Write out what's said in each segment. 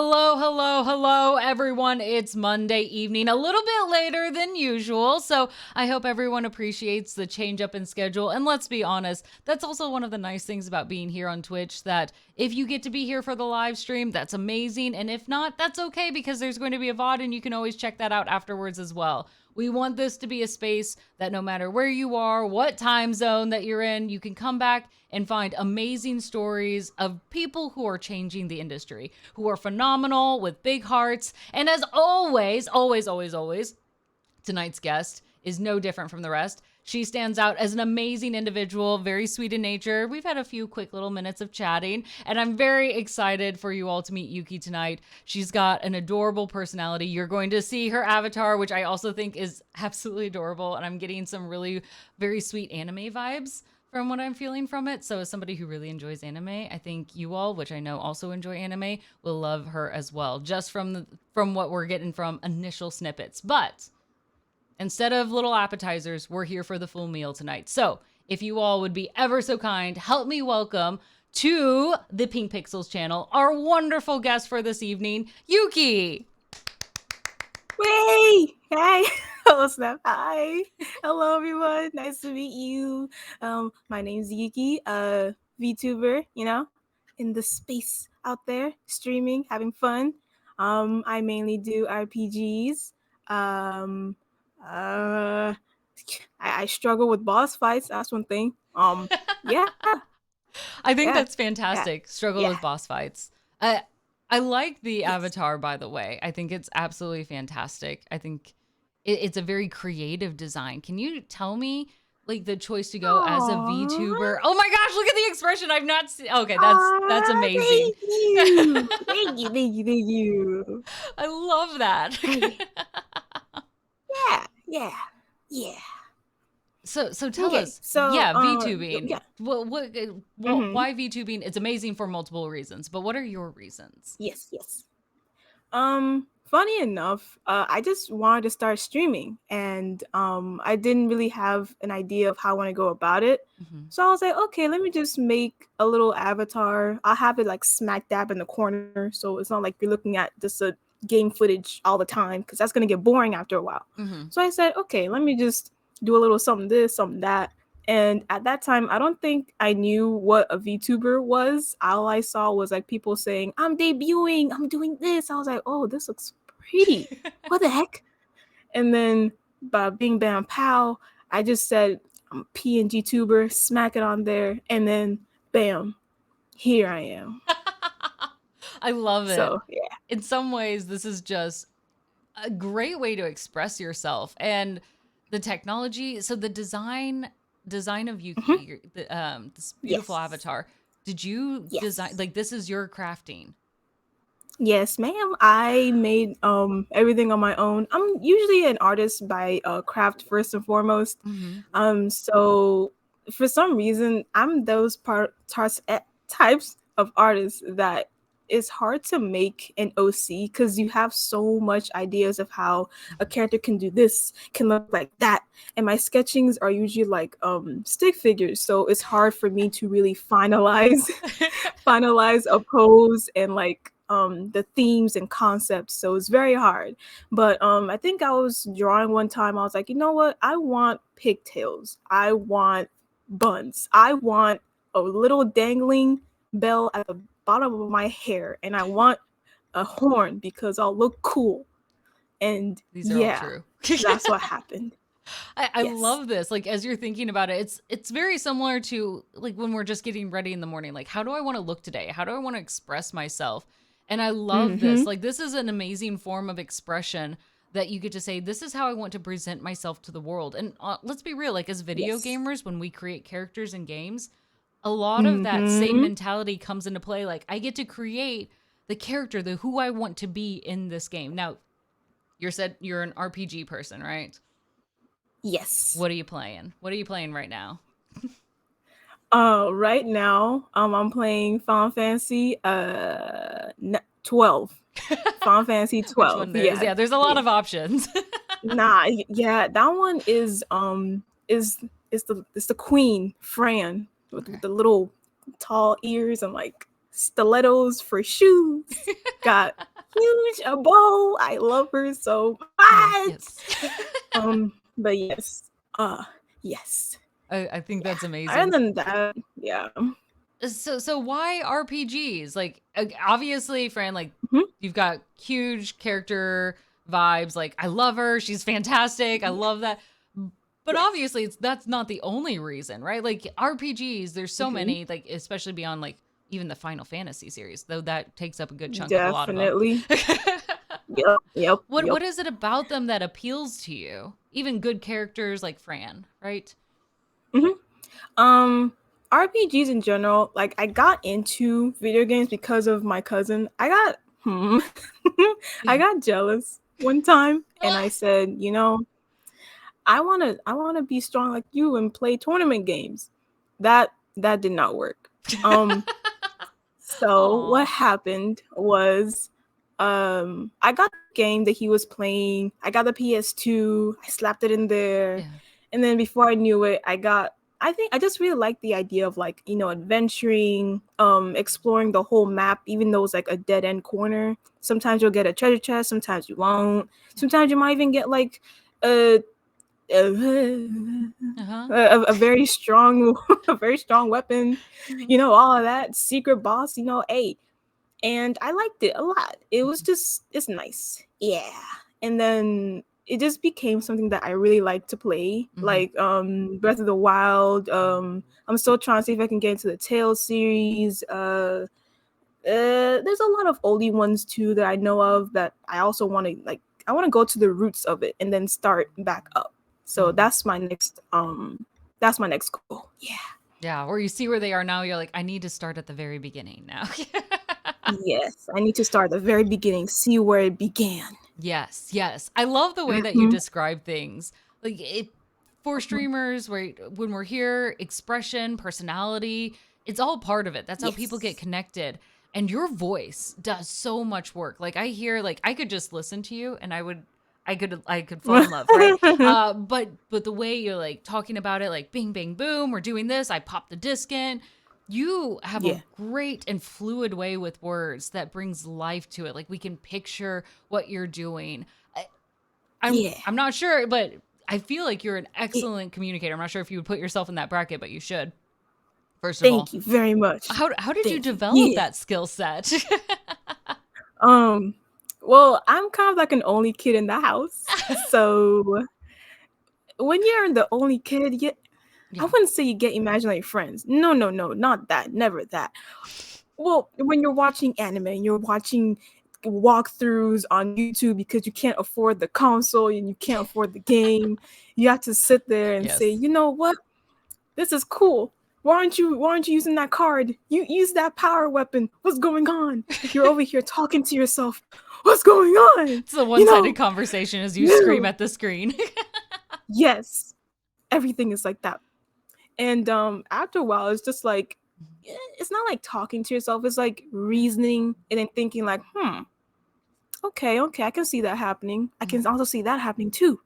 Hello, hello, hello, everyone. It's Monday evening, a little bit later than usual. So I hope everyone appreciates the change up in schedule. And let's be honest, that's also one of the nice things about being here on Twitch, that if you get to be here for the live stream, that's amazing. And if not, that's okay, because there's going to be a VOD and you can always check that out afterwards as well. We want this to be a space that no matter where you are, what time zone that you're in, you can come back and find amazing stories of people who are changing the industry, who are phenomenal with big hearts. And as always, always, tonight's guest is no different from the rest. She stands out as an amazing individual, very sweet in nature. We've had a few quick little minutes of chatting, and I'm very excited for you all to meet Yuki tonight. She's got an adorable personality. You're going to see her avatar, which I also think is absolutely adorable, and I'm getting some really very sweet anime vibes from what I'm feeling from it. So as somebody who really enjoys anime, I think you all, which I know also enjoy anime, will love her as well, just from what we're getting from initial snippets. But instead of little appetizers, we're here for the full meal tonight. So if you all would be ever so kind, help me welcome to the Pink Pixels channel our wonderful guest for this evening, Yuki. Way! Hi! Hello, Snap. Hi! Hello, everyone. Nice to meet you. My name's Yuki, Vtuber, in the space out there, streaming, having fun. I mainly do RPGs. I struggle with boss fights. That's one thing. Yeah. I think Yeah. that's fantastic. Struggle Yeah. with boss fights. I like the avatar, by the way. I think it's absolutely fantastic. I think it's a very creative design. Can you tell me, like, the choice to go as a VTuber? Oh my gosh, look at the expression. I've not seen. Okay, that's amazing. Thank you. Thank you. Thank you. Thank you. I love that. Yeah. So tell Okay. us, So, yeah, VTubing. yeah. Mm-hmm. Why VTubing? It's amazing for multiple reasons, but what are your reasons? Yes. Funny enough, I just wanted to start streaming, and I didn't really have an idea of how I want to go about it. Mm-hmm. So I was like, okay, let me just make a little avatar. I'll have it like smack dab in the corner, so it's not like you're looking at just a game footage all the time, because that's gonna get boring after a while. Mm-hmm. So I said, okay, let me just do a little something this, something that. And at that time, I don't think I knew what a VTuber was. All I saw was like people saying, I'm debuting, I'm doing this. I was like, oh, this looks pretty. What the heck? And then bing bam pow, I just said I'm PNG tuber, smack it on there, and then bam, here I am. I love it. So yeah. In some ways, this is just a great way to express yourself, and the technology. So the design of Mm-hmm. Yuki, this beautiful Yes. avatar. Did you design, Yes. like, this is your crafting? Yes, ma'am. I made everything on my own. I'm usually an artist by craft first and foremost. Mm-hmm. So for some reason, I'm those types of artists that it's hard to make an OC because you have so much ideas of how a character can do this, can look like that. And my sketchings are usually like stick figures, so it's hard for me to really finalize a pose and like the themes and concepts, so it's very hard. But I think I was drawing one time, I was like, you know what, I want pigtails, I want buns, I want a little dangling bell at the bottom of my hair, and I want a horn because I'll look cool. And These are all yeah, true. that's what happened. I Yes. love this. Like, as you're thinking about it, it's very similar to like when we're just getting ready in the morning. Like, how do I want to look today? How do I want to express myself? And I love this. Mm-hmm. Like, this is an amazing form of expression that you get to say, this is how I want to present myself to the world. And let's be real, like, as video Yes. gamers, when we create characters in games, a lot of that same Mm-hmm. mentality comes into play. Like, I get to create the character, the who I want to be in this game. Now, you're an RPG person, right? Yes. What are you playing? What are you playing right now? Right now, I'm playing Final Fantasy 12. Final Fantasy Which 12. one there is? Yeah. Yeah, there's a lot Yeah. of options. Nah, yeah, that one is the queen, Fran, with Okay. the little tall ears and like stilettos for shoes. Got huge a bow. I love her so Yes. much. But yes, yes. I think Yeah. that's Other amazing. than that, yeah. So why RPGs? Like obviously, Fran, like Mhm. you've got huge character vibes. Like I love her, she's fantastic. I love that. But Yes. obviously, that's not the only reason, right? Like RPGs, there's so Mhm. many, like especially beyond like even the Final Fantasy series, though that takes up a good chunk of a lot of them. Definitely. Yep. Yep. What Yep. is it about them that appeals to you? Even good characters like Fran, right? Mhm. Um, RPGs in general, like I got into video games because of my cousin. I got jealous one time and I said, I wanna be strong like you and play tournament games. That did not work. So what Aw. happened was I got the game that he was playing. I got the PS2, I slapped it in there, Yeah. and then before I knew it, I think I just really like the idea of like, adventuring, exploring the whole map, even though it's like a dead end corner. Sometimes you'll get a treasure chest, sometimes you won't. Sometimes you might even get like a a, Uh-huh. a very strong a very strong weapon, all of that secret boss, hey, and I liked it a lot. It's nice. Yeah. And then it just became something that I really like to play. Mhm. Like Breath of the Wild. I'm still trying to see if I can get into the Tales series. There's a lot of oldie ones too that I know of that I also want to like. I want to go to the roots of it and then start back up. So Mhm. that's my next goal. Yeah. Yeah, or you see where they are now, you're like, I need to start at the very beginning now. Yes, I need to start at the very beginning, see where it began. Yes, yes. I love the way that you Mm-hmm. describe things. Like it for streamers where when we're here, expression, personality, it's all part of it. That's how people get Yes. connected. And your voice does so much work. Like I hear like I could just listen to you and I could fall in love, right? But the way you're like talking about it like bing bang boom, we're doing this, I pop the disc in. You have a Yeah. great and fluid way with words that brings life to it. Like we can picture what you're doing. Yeah. I'm not sure, but I feel like you're an Yeah. excellent communicator. I'm not sure if you would put yourself in that bracket, but you should. First of all, Thank you very much. how did you Thank you. develop Yeah. that skill set? Um, well, I'm kind of like an only kid in the house. So when you're the only kid, I Yeah. wouldn't say you get imaginary friends. No, no, no, not that. Never that. Well, when you're watching anime and you're watching walkthroughs on YouTube because you can't afford the console and you can't afford the game, you have to sit there and say, Yes. you know what? This is cool. Why aren't you using that card? You use that power weapon. What's going on? You're over here talking to yourself. What's going on? It's a You one-sided know, conversation as you scream no. at the screen. Yes. Everything is like that. And after a while it's just like it's not like talking to yourself, it's like reasoning and then thinking like, okay, okay, I can see that happening. I can also see that happening too.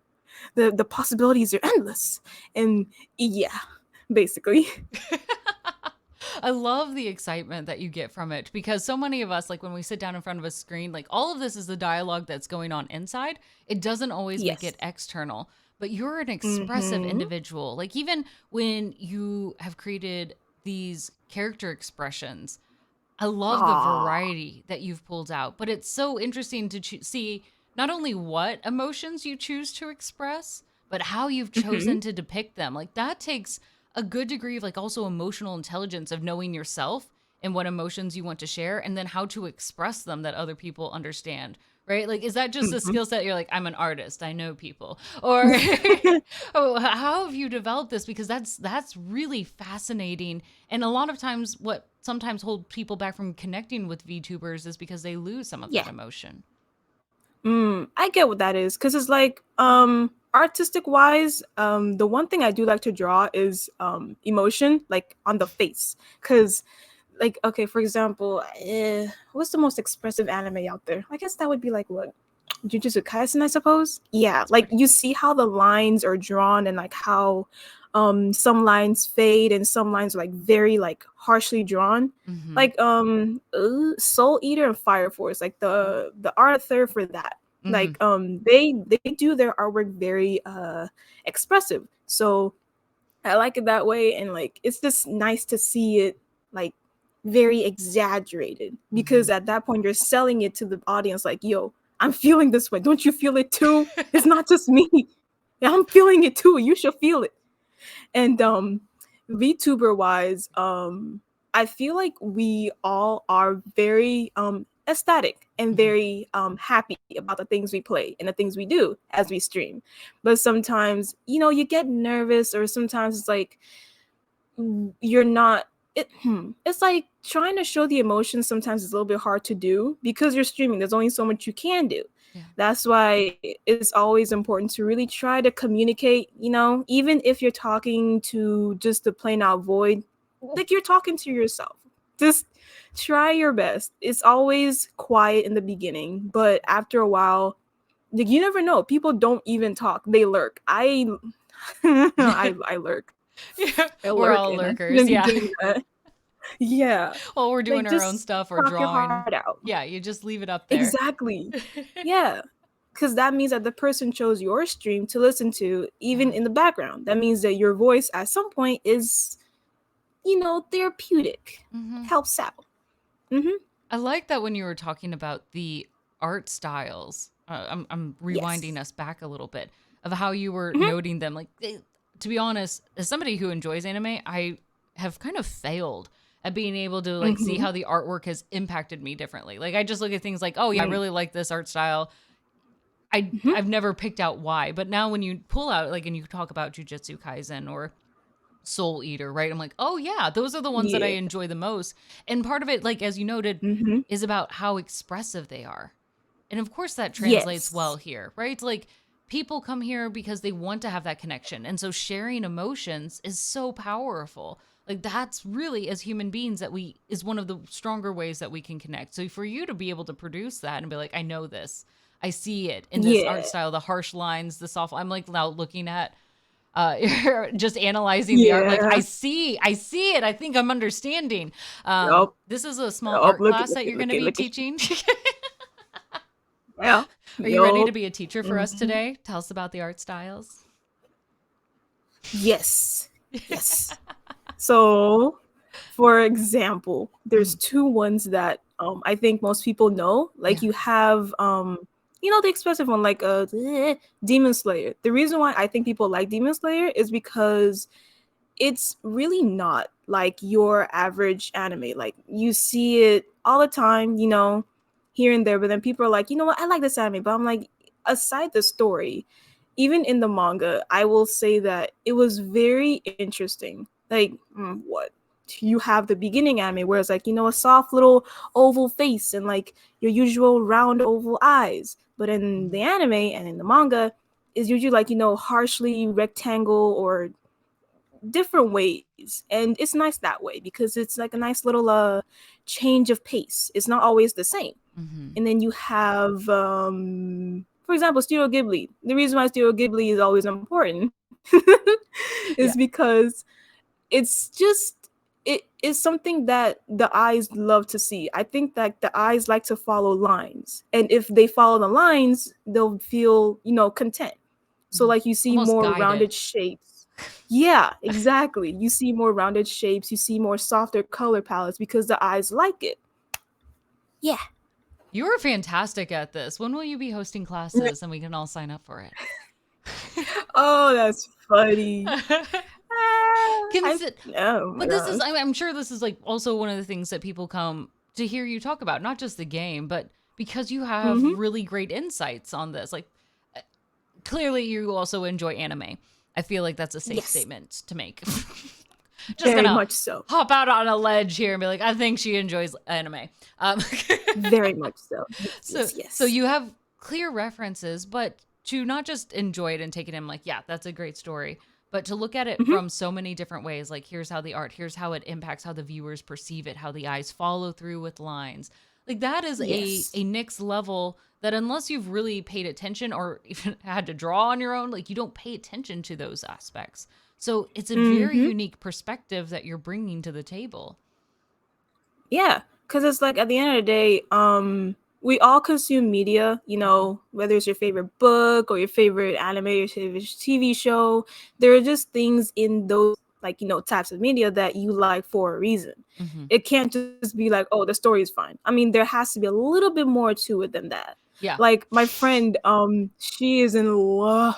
The possibilities are endless. And yeah, basically. I love the excitement that you get from it because so many of us, like when we sit down in front of a screen, like all of this is the dialogue that's going on inside. It doesn't always make Yes. it external, but you're an expressive Mm-hmm. individual. Like even when you have created these character expressions, I love the Ah. variety that you've pulled out, but it's so interesting to see not only what emotions you choose to express, but how you've Mm-hmm. chosen to depict them. Like that takes a good degree of like also emotional intelligence of knowing yourself and what emotions you want to share and then how to express them that other people understand. Right? Like, is that just a Mm-hmm. skill set? You're like, I'm an artist. I know people. Or oh, how have you developed this? Because that's really fascinating. And a lot of times, what sometimes hold people back from connecting with VTubers is because they lose some of Yeah. that emotion. I get what that is because it's like artistic wise, the one thing I do like to draw is emotion like on the face because like okay, for example, what's the most expressive anime out there? I guess that would be like what, Jujutsu Kaisen, I suppose. Yeah, It's like pretty. you see how the lines are drawn and like how some lines fade and some lines are like very like harshly drawn. Mm-hmm. Like Soul Eater and Fire Force, like the author for that. Mm-hmm. Like they do their artwork very expressive. So I like it that way, and like it's just nice to see it like very exaggerated, because at that point you're selling it to the audience like, yo, I'm feeling this way. Don't you feel it too? It's not just me. I'm feeling it too. You should feel it. And VTuber wise, I feel like we all are very ecstatic and Mm-hmm. very happy about the things we play and the things we do as we stream. But sometimes, you get nervous, or sometimes it's like you're not it's like trying to show the emotions sometimes is a little bit hard to do because you're streaming. There's only so much you can do. Yeah. That's why it's always important to really try to communicate, even if you're talking to just the plain out void, like you're talking to yourself. Just try your best. It's always quiet in the beginning, but after a while, like, you never know. People don't even talk. They lurk. I lurk. Yeah, I we're lurk, all and I lurkers. shouldn't be Yeah. doing that. Yeah. While we're doing Like, our own just stuff or talk your drawing. heart out. Yeah, you just leave it up there. Exactly. Yeah. Because that means that the person chose your stream to listen to, even Yeah. in the background. That means that your voice at some point is, therapeutic. Mm-hmm. Helps out. Mm-hmm. I like that when you were talking about the art styles. I'm rewinding Yes. us back a little bit of how you were Mm-hmm. noting them. Like, to be honest, as somebody who enjoys anime, I have kind of failed at being able to like see Mm-hmm. how the artwork has impacted me differently. Like, I just look at things like, oh yeah, I really like this art style. Mm-hmm. I've never picked out why, but now when you pull out like and you talk about Jujutsu Kaisen or Soul Eater, right? I'm like, oh yeah, those are the ones that I Yeah. enjoy the most. And part of it, like as you noted, Mm-hmm. is about how expressive they are. And of course that translates well Yes. here, right? Like people come here because they want to have that connection. And so sharing emotions is so powerful. Like that's really as human beings that we is one of the stronger ways that we can connect. So for you to be able to produce that and be like, I know this. I see it in this art Yeah. style, the harsh lines, the soft. I'm like now looking at just analyzing the art like Yeah. I see it, I think I'm understanding. Yup. This is a small Yup. art Look at class look that at you're going look to at be look at teaching. Yeah. Are you ready to Yup. be a teacher for us Mm-hmm. today? Tell us about the art styles. Yes. Yes. So, for example, there's Mhm. two ones that I think most people know. Like Yeah. you have the expressive one, like Demon Slayer. The reason why I think people like Demon Slayer is because it's really not like your average anime. Like you see it all the time, here and there, but then people are like, you know what, I like this anime, but I'm like, aside the story, even in the manga, I will say that it was very interesting. Like, what? You have the beginning anime where it's like, a soft little oval face and like your usual round oval eyes. But in the Mhm. anime and in the manga, is usually like, harshly rectangle or different ways, and it's nice that way because it's like a nice little change of pace. It's not always the same. Mhm. And then you have for example, Studio Ghibli. The reason why Studio Ghibli is always important Yeah. is because it's just it is something that the eyes love to see. I think that the eyes like to follow lines, and if they follow the lines, they'll feel content. So Mhm. like you see Almost more guided. rounded shapes. Yeah, exactly. You see more rounded shapes, you see more softer color palettes because the eyes like it. Yeah. You are fantastic at this. When will you be hosting classes and we can all sign up for it? Oh, that's funny. I Consi- Oh my but this is, gosh. I'm sure this is like also one of the things that people come to hear you talk about, not just the game, but because you have Mm-hmm. really great insights on this. Like, clearly, you also enjoy anime. I feel like that's a safe Yes, statement to make. Just very gonna much so. hop out on a ledge here and be like, I think she enjoys anime. Um, Very much so. Yes, so, yes, so yes. you have clear references, but to not just enjoy it and take it in, like, yeah, that's a great story, but to look at it Mm-hmm. from so many different ways. Like, here's how the art, here's how it impacts how the viewers perceive it, how the eyes follow through with lines. Like, that is Yes. a next level that unless you've really paid attention or even had to draw on your own, like, you don't pay attention to those aspects. So it's a very Mm-hmm. unique perspective that you're bringing to the table. Yeah, because it's like at the end of the day, we all consume media, whether it's your favorite book or your favorite anime or your favorite TV show. There are just things in those, like, types of media that you like for a reason. Mm-hmm. It can't just be like, oh, the story is fine. I mean, there has to be a little bit more to it than that. Yeah. Like my friend, she is in love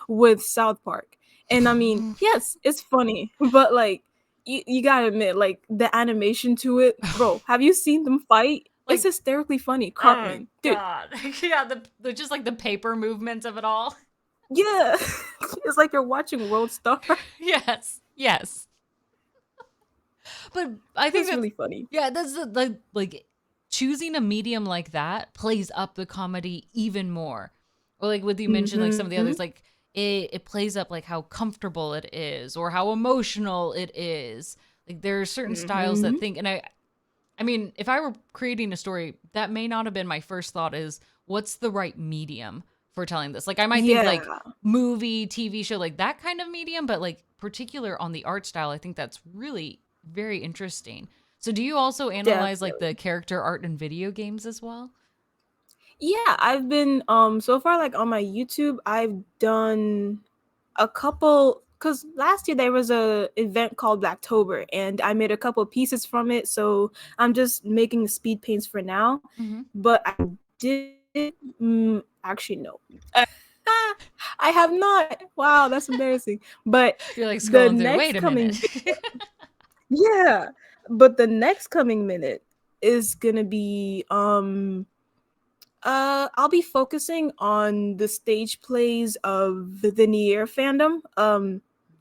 with South Park. And I mean, yes, it's funny, but like you gotta admit, like the animation to it, bro. Have you seen them fight? It's Like, hysterically funny. oh Cartman, dude. God. Yeah, the just like the paper movements of it all. Yeah, it's like you're watching World Star. Yes. Yes. But I think It's that's, really funny. yeah, that's the like choosing a medium like that plays up the comedy even more. Or like what you mentioned, like some of the Mm-hmm. others, like it plays up like how comfortable it is or how emotional it is. Like there are certain styles Mm-hmm. that think, and I mean, if I were creating a story, that may not have been my first thought is what's the right medium for telling this? Like I might think Yeah, like movie, TV show, like that kind of medium, but like particular on the art style, I think that's really very interesting. So do you also analyze like the definitely. character art in video games as well? Yeah, I've been so far, like on my YouTube, I've done a couple, because last year there was a event called Blacktober and I made a couple pieces from it, so I'm just making speed paints for now. Mm-hmm. But I did, actually no. I have not. Wow, that's embarrassing. But You're like the scrolling through. Wait next a coming minute. video, yeah, but the next coming minute is gonna be I'll be focusing on the stage plays of the Nier fandom,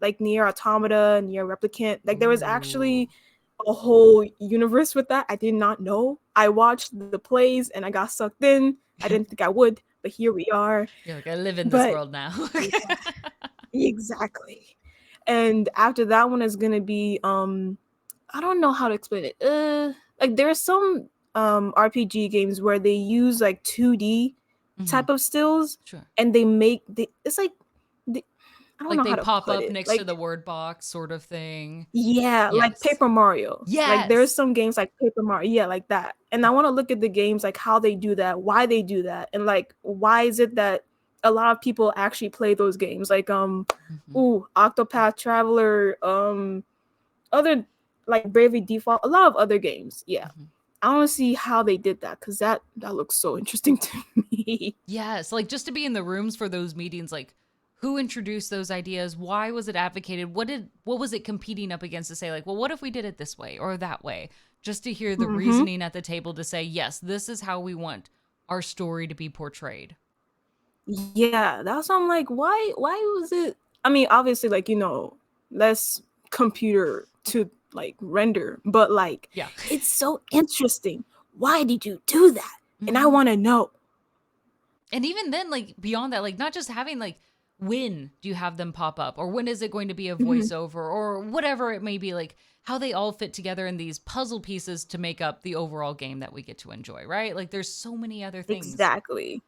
like Nier Automata, Nier Replicant. Like there was Ooh. actually a whole universe with that. I did not know. I watched the plays and I got sucked in. I didn't think I would, but here we are. You're like, I live in this But world now. yeah, exactly. And after that one is gonna be I don't know how to explain it. Like there are some RPG games where they use like 2D Hmm. type of stills Sure. and it's like they, I don't Like know they how to pop put up it. next to Like the word box sort of thing. yeah, like Yes. Paper Mario. Like there's Yes. some games like Paper Mario, yeah, like that. And I want to look at the games like how they do that, why they do that, and like why is it that a lot of people actually play those games? Like Hmm. Octopath Traveler, other like Bravely Default, a lot of other games. Yeah. Hmm. I want to see how they did that because that looks so interesting to me. Yes, like just to be in the rooms for those meetings, like who introduced those ideas? Why was it advocated? What was it competing up against to say like, well, what if we did it this way or that way? Just to hear the Mm-hmm. reasoning at the table to say, yes, this is how we want our story to be portrayed. Yeah, that's why I'm like, why was it? I mean, obviously, like less computer to like render, but like Yeah. it's so interesting. Why did you do that? And I Hmm. want to know. And even then, like beyond that, like not just having like when do you have them pop up or when is it going to be a Mhm. voiceover or whatever it may be, like how they all fit together in these puzzle pieces to make up the overall game that we get to enjoy, right? Like there's so many other things. Exactly.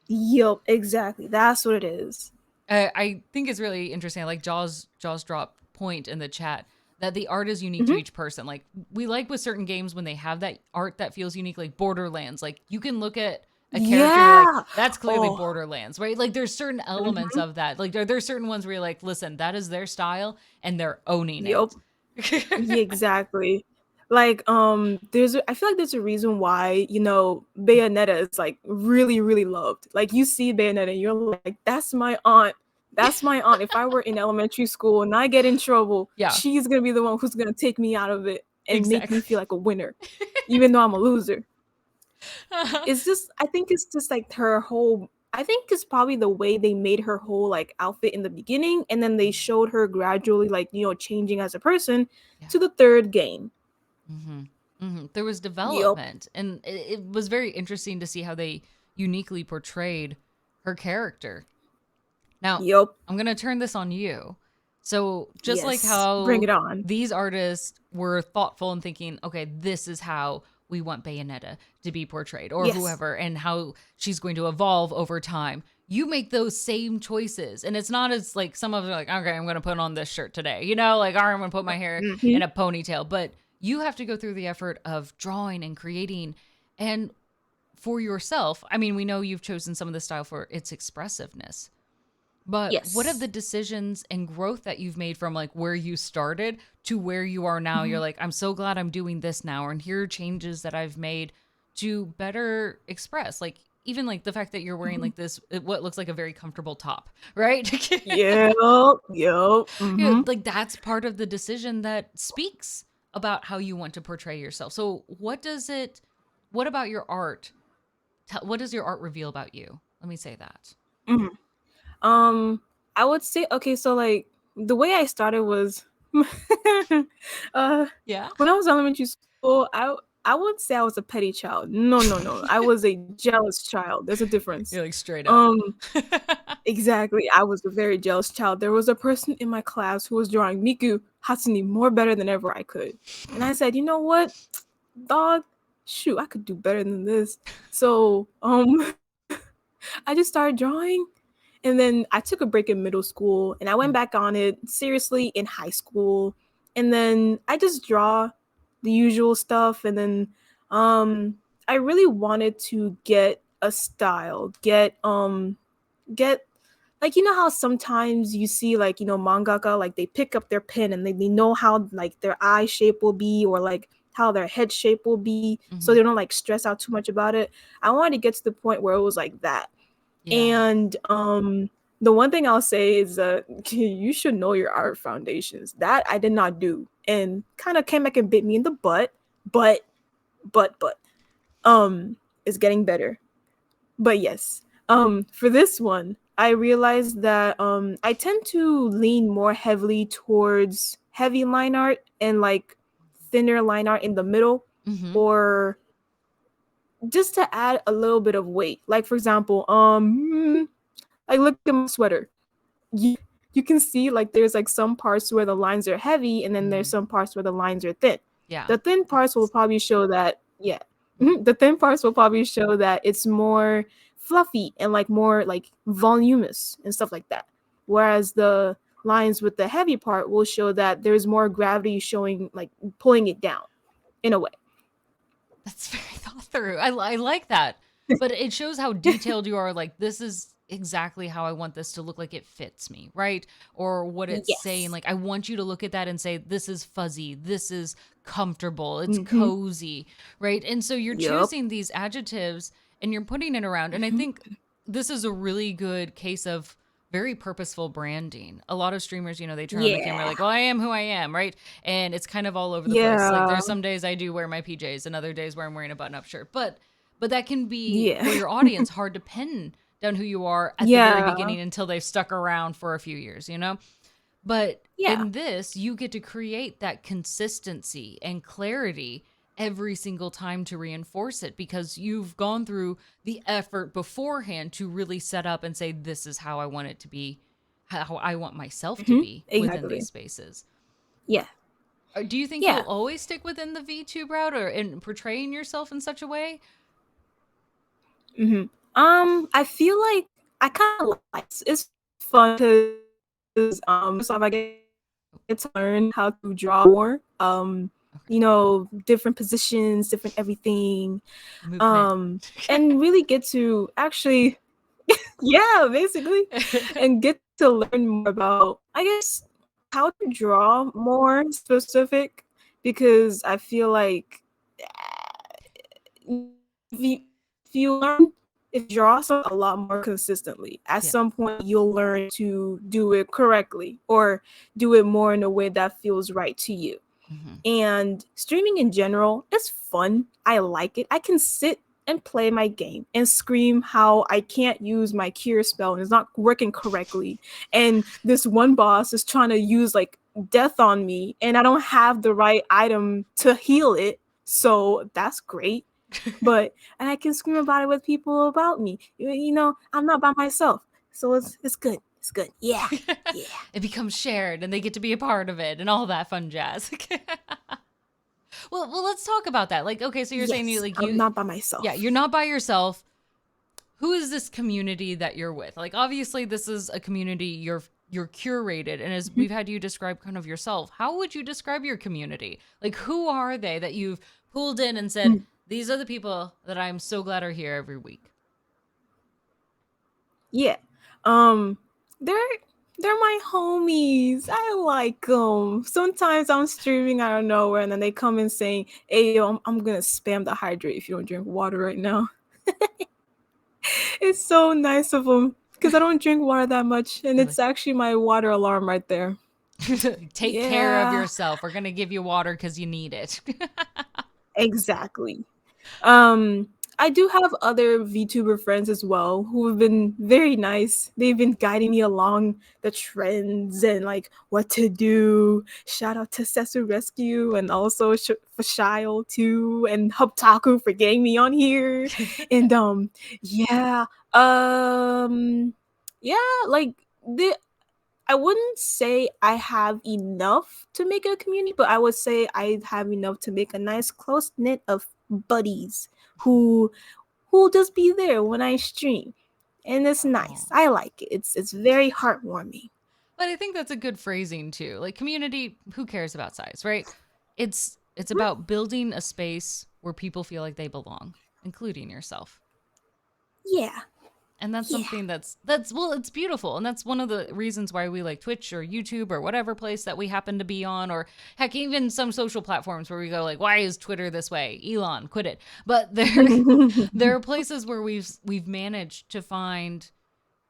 Yup, exactly. That's what it is. I think it's really interesting. Like Jaws drop point in the chat that the art is unique to Mhm. each person. Like we like with certain games when they have that art that feels unique, like Borderlands. Like you can look at a character and you're like, Yeah. that's clearly Oh. Borderlands, right? Like there's certain elements Mhm. of that. Like there's certain ones where you're like, listen, that is their style and they're owning Yup. it. Yeah, exactly. Like, I feel like there's a reason why, Bayonetta is like really, really loved. Like you see Bayonetta and you're like, that's my aunt. That's my aunt. If I were in elementary school and I get in trouble, Yeah, she's gonna be the one who's gonna take me out of it and make me exactly. feel like a winner, even though I'm a loser. It's just I think it's just like her whole I think it's probably the way they made her whole like outfit in the beginning and then they showed her gradually like, changing as a person Yeah. to the third game. Hmm. Hmm. There was Yup. development, and it was very interesting to see how they uniquely portrayed her character. Now, Yup. I'm going to turn this on you. So, just like Yes. Bring how it on. these artists were thoughtful in thinking, okay, this is how we want Bayonetta to be portrayed, or Yes. whoever, and how she's going to evolve over time. you make those same choices. And it's not as like some of them are like, okay, I'm going to put on this shirt today, you know, like, all right, I'm going to put my hair in Mhm. a ponytail. But you have to go through the effort of drawing and creating. And for yourself, I mean, we know you've chosen some of the style for its expressiveness. But what are the Yes. decisions and growth that you've made from like where you started to where you are now? You're Mhm. like, I'm so glad I'm doing this now. And here are changes that I've made to better express. Like, even like the fact that you're wearing Mhm. like this, what looks like a very comfortable top, right? Yep. Yep. You know, Mhm. like, that's part of the decision that speaks about how you want to portray yourself. So, what about your art? What does your art reveal about you? Let me say that. Mhm. Um, I would say okay, so like the way I started was uh Yeah. when I was in elementary school, I would say I was a petty child. No, no, no. I was a jealous child. There's a difference. You're like straight up. Um, exactly. I was a very jealous child. There was a person in my class who was drawing Miku Hatsune more better than ever I could. And I said, you know what, dog? Shoot, I could do better than this. So, I just started drawing and then I took a break in middle school and I went Mm. back on it seriously in high school. And then I just draw the usual stuff. And then I really wanted to get a style, get like you know how sometimes you see like mangaka like they pick up their pen and they know how like their eye shape will be or like how their head shape will be so Mhm. they don't like stress out too much about it. I wanted to get to the point where it was like that. Yeah. And the one thing I'll say is that you should know your art foundations. That I did not do and kind of came back and bit me in the butt, but but it's getting better. But yes, for this one, I realized that I tend to lean more heavily towards heavy line art and like thinner line art in the middle, Mhm. or just to add a little bit of weight. Like for example, like look at my sweater. You you can see like there's like some parts where the lines are heavy and then there's Mhm. some parts where the lines are thin. Yeah. The thin parts will Yes. probably show that yeah. Mhm. The thin parts will probably show that it's more fluffy and like more like voluminous and stuff like that. Whereas the lines with the heavy part will show that there's more gravity showing like pulling it down in a way. That's very thought through. I like that. But it shows how detailed you are. Like, this is exactly how I want this to look like it fits me, right? Or what it's saying. Yes. Like, I want you to look at that and say, this is fuzzy. This is comfortable. It's Mm-hmm. cozy, right? And so you're Yep. choosing these adjectives and you're putting it around. And I Mm-hmm. think this is a really good case of very purposeful branding. A lot of streamers, they turn on the camera Yeah. like, well, I am who I am, right? And it's kind of all over the place. Like, Yeah. there's some days I do wear my PJs and other days where I'm wearing a button up shirt. But that can be Yeah. for your audience hard to pin down who you are at the very Yeah. beginning until they've stuck around for a few years. But Yeah. in this, you get to create that consistency and clarity every single time to reinforce it because you've gone through the effort beforehand to really set up and say, this is how I want it to be, how I want myself to Mhm. be within these Exactly. spaces. Yeah. Do you think you'll Yeah. always stick within the VTube route or in portraying yourself in such a way? Mhm. I feel like I kind of like it's fun because so if I get to learn how to draw more, Okay. different positions, different everything, Movement. and really get to actually, yeah, basically, and get to learn more about, I guess, how to draw more specific because I feel like if you learn if you draw something a lot more consistently, at Yeah. some point you'll learn to do it correctly or do it more in a way that feels right to you. Hmm. And streaming in general is fun. I like it. I can sit and play my game and scream how I can't use my cure spell and it's not working correctly. And this one boss is trying to use like death on me and I don't have the right item to heal it. So that's great. But and I can scream about it with people about me. I'm not by myself. So it's good. It's good. Yeah. Yeah. It becomes shared and they get to be a part of it and all that fun jazz. Well, let's talk about that. Like, okay, so you're saying Yes. I'm not by yeah, myself. you're not by yourself. who is this community that you're with? Like, obviously, this is a community you're curated, and as Mhm. we've had you describe kind of yourself, how would you describe your community? Like, who are they that you've pulled in and said, Mm. these are the people that I'm so glad are here every week? Yeah. Um, they're they're my homies. I like them. Sometimes I'm streaming out of nowhere, and then they come in saying, "Hey, yo, I'm gonna spam the hydrate if you don't drink water right now." It's so nice of them because I don't drink water that much, and They're like, it's actually my water alarm right there. take care of Yeah, yourself. We're gonna give you water because you need it. exactly. Um, I do have other VTuber friends as well who have been very nice. They've been guiding me along the trends and like what to do. Shout out to Sesu Rescue and also for Shile too and Hubtaku for getting me on here. And yeah, um yeah, like the I wouldn't say I have enough to make a community, but I would say I have enough to make a nice close knit of buddies who who'll just be there when I stream. And it's nice. Oh. I like it. It's very heartwarming. But I think that's a good phrasing too. Like community, who cares about size, right? It's Mhm. about building a space where people feel like they belong, including yourself. Yeah. And that's Yeah. something that's well, it's beautiful. And that's one of the reasons why we like Twitch or YouTube or whatever place that we happen to be on, or heck, even some social platforms where we go like, why is Twitter this way? Elon, quit it. But there are places where we've managed to find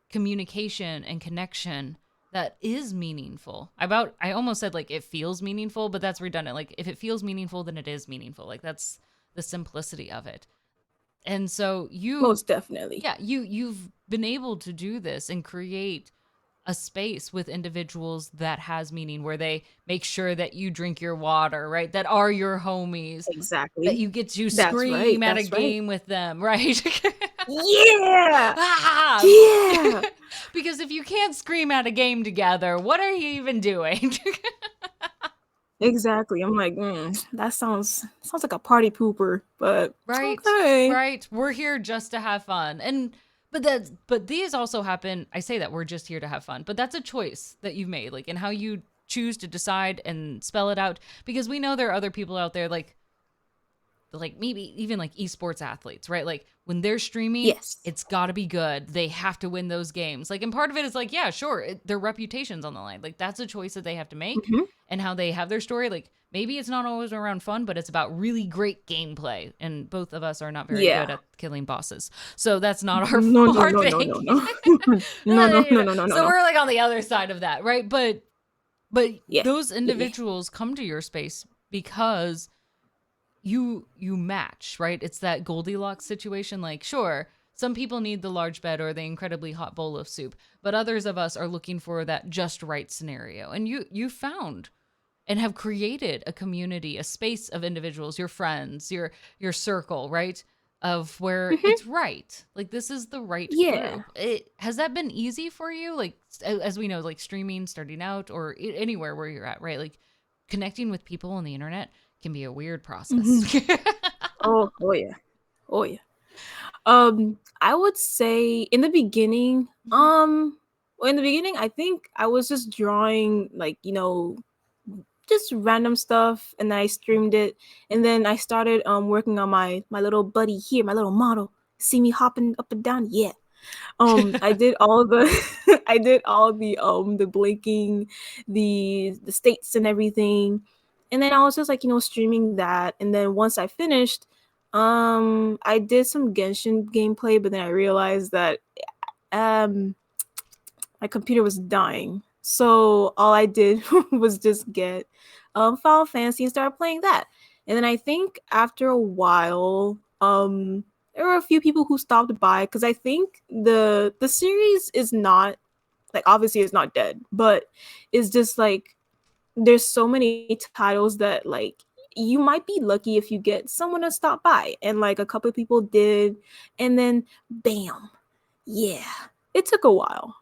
communication and connection that is meaningful. I almost said like it feels meaningful, but that's redundant. Like if it feels meaningful, then it is meaningful. Like that's the simplicity of it. And so Most definitely. you've been able to do this and create a space with individuals that has meaning, where they make sure that you drink your water, right? That are your homies, that Exactly. you get to That's right. scream at a That's right. game with them, right? Yeah. Ah! Yeah. Because if you can't scream at a game together, what are you even doing? Exactly. I'm like, that sounds like a party pooper, but Right, okay. right. We're here just to have fun. And but these also happen. I say that we're just here to have fun, but that's a choice that you've made, like, and how you choose to decide and spell it out, because we know there are other people out there like maybe even like esports athletes, right? Like when they're streaming, Yes. it's got to be good. They have to win those games. Like, and part of it is like, yeah, sure, their reputation's on the line. Like that's a choice that they have to make, Hmm. and how they have their story. Like maybe it's not always around fun, but it's about really great gameplay. And both of us are not very good Yeah. at killing bosses, so that's not No, no, our no, no, thing. no, no. No, no, no, no, no, no, So no. we're like on the other side of that, right? But Yeah. those Yeah, yeah. individuals come to your space because you match, right? It's that Goldilocks situation. Like, sure, some people need the large bed or the incredibly hot bowl of soup, but others of us are looking for that just right scenario. And you found and have created a community, a space of individuals, your friends, your circle, right? Of where Hmm. it's right. Like this is the right Yeah. group. It has that been easy for you? Like as we know, like streaming, starting out, or anywhere where you're at, right? Like connecting with people on the internet can be a weird Hmm. process. Oh yeah. Oh yeah. I would say in the beginning, I think I was just drawing like, just random stuff and I streamed it. And then I started working on my little buddy here, my little model. See me hopping up and down? Yeah. I did all the I did all the blinking, the states and everything. And then I was just like, streaming that. And then once I finished, I did some Genshin gameplay, but then I realized that um my computer was dying. So all I did was just get Final Fantasy and start playing that. And then I think after a while, there were a few people who stopped by because I think the series is not like obviously it's not dead, but it's just like there's so many titles that like you might be lucky if you get someone to stop by, and like a couple of people did, and then bam, yeah, it took a while.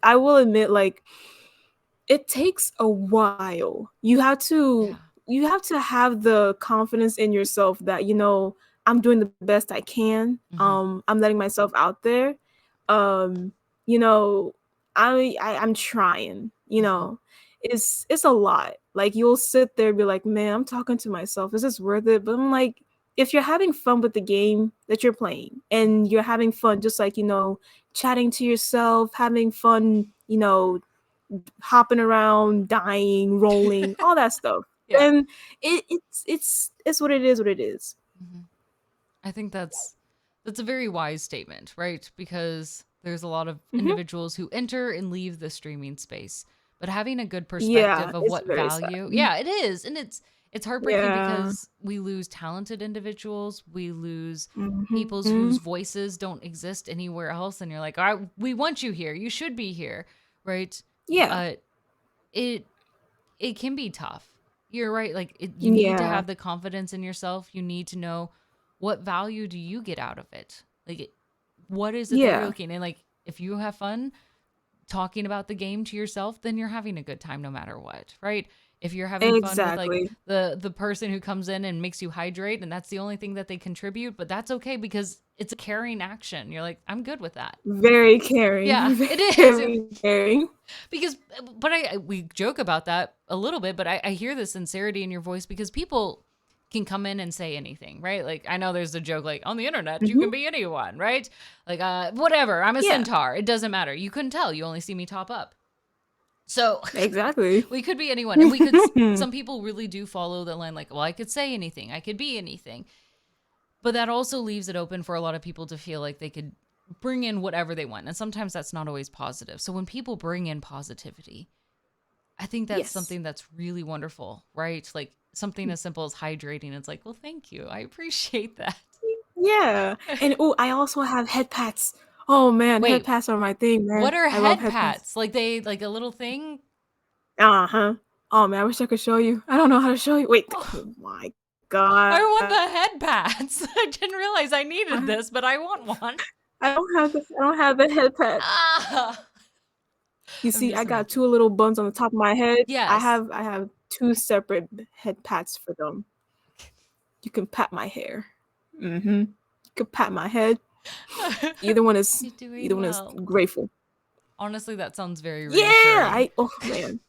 I will admit, like, it takes a while. You have to Yeah. you have to have the confidence in yourself that, I'm doing the best I can. Mm-hmm. I'm letting myself out there. Um, you know, I'm trying, Mm-hmm. it's a lot. Like you'll sit there and be like, man, I'm talking to myself. Is this worth it? But I'm like, if you're having fun with the game that you're playing and you're having fun just like, chatting to yourself, having fun, hopping around, dying, rolling, all that stuff. Yeah. Then it's what it is, what it is. Mm-hmm. I think that's a very wise statement, right? Because there's a lot of Hmm. individuals who enter and leave the streaming space, but having a good Yeah, perspective of it's what very sad. value, yeah, it is, and it's heartbreaking Yeah. because we lose talented individuals, we lose peoples Hmm. whose voices don't exist anywhere else, and you're like, all right, we want you here, you should be here, right? Yeah. But it it can be tough. You're right. Like you need to Yeah. have the confidence in yourself. You need to know what value do you get out of it. What is it that you're Yeah. looking? And like, if you have fun talking about the game to yourself, then you're having a good time no matter what, right? If you're having fun with like Exactly. the person who comes in and makes you hydrate, and that's the only thing that they contribute, but that's okay because it's a caring action. You're like, I'm good with that. Very caring. Yeah, it is. Very caring. Because but we joke about that a little bit, but I hear the sincerity in your voice because people can come in and say anything, right? Like I know there's a joke like on the internet you can Hmm. be anyone, right? Like whatever, I'm a Yeah. centaur, it doesn't matter, you couldn't tell, you only see me top up. So Exactly. we could be anyone, and we could some people really do follow the line like, well, I could say anything, I could be anything. But that also leaves it open for a lot of people to feel like they could bring in whatever they want. And sometimes that's not always positive. So when people bring in positivity, I think that's Yes. something that's really wonderful, right? Like something as simple as hydrating. It's like, well, thank you. I appreciate that. Yeah. And oh, I also have head pats. Oh man, head Wait, pats are my thing, what man. are I love head head pats. pats? Like they like a little thing? Uh-huh. Oh man, I wish I could show you. I don't know how to show you. Wait. Oh, Oh my I god. want the head pats. I didn't realize I needed I, this, but I want one. I don't have the head pats. Ah, You I'm see, I just got imagining. two little buns on the top of my head. I Yes. have I have two separate head pats for them. You can pat my hair. Mm-hmm. You can pat my head. Either one is You're either doing one is well. grateful. Honestly, that sounds very Yeah, reassuring. oh man.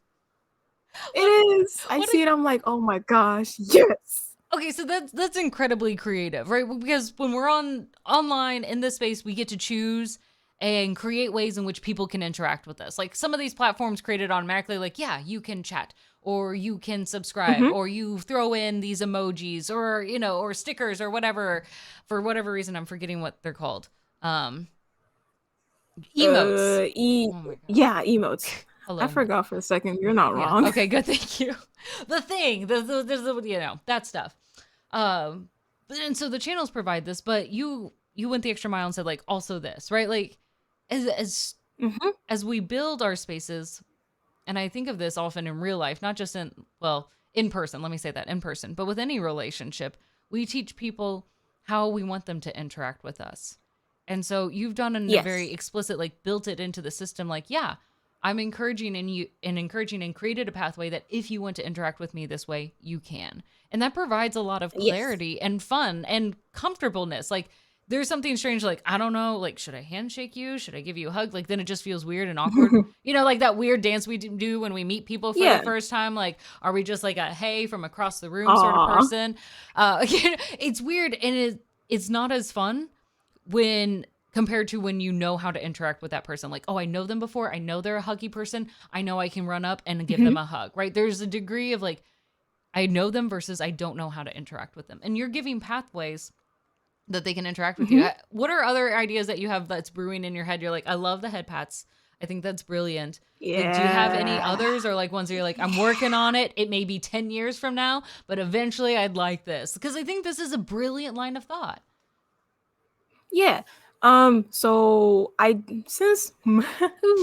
It What is. I what see a it, I'm like, oh my gosh, yes. Okay, so that's incredibly creative, right? Because when we're online in this space, we get to choose and create ways in which people can interact with us. Like some of these platforms created automatically, like, yeah, you can chat or you can subscribe Mm-hmm. or you throw in these emojis or, or stickers or whatever. For whatever reason, I'm forgetting what they're called. Um, Emotes. E Oh my God. yeah, emotes. I Hello. forgot for a second. You're not Yeah. wrong. Okay. Good. Thank you. The thing. That stuff. Um, and so the channels provide this, but you went the extra mile and said like also this, right? Like as as Mm-hmm. as we build our spaces, and I think of this often in real life, not just in person. Let me say that in person, but with any relationship, we teach people how we want them to interact with us. And so you've done in a very Yes. explicit, like built it into the system, like, yeah, I'm encouraging and created a pathway that if you want to interact with me this way, you can. And that provides a lot of Yes. clarity and fun and comfortableness. Like there's something strange, like, I don't know, like, should I handshake you? Should I give you a hug? Like then it just feels weird and awkward. Like that weird dance we do when we meet people for the Yeah. first time. Like, are we just like a hey from across the room sort of Aw. person? It's weird and it's not as fun when compared to when you know how to interact with that person. Like, oh, I know them before. I know they're a huggy person. I know I can run up and give Mm-hmm. them a hug, right? There's a degree of like, I know them versus I don't know how to interact with them. And you're giving pathways that they can interact with you. Mm-hmm. What are other ideas that you have that's brewing in your head? You're like, I love the head pats. I think that's brilliant. Like, do you have any Yeah. others or like ones where you're like, I'm working on it. It may be 10 years from now, but eventually I'd like this? Because I think this is a brilliant line of thought. Yeah. So I since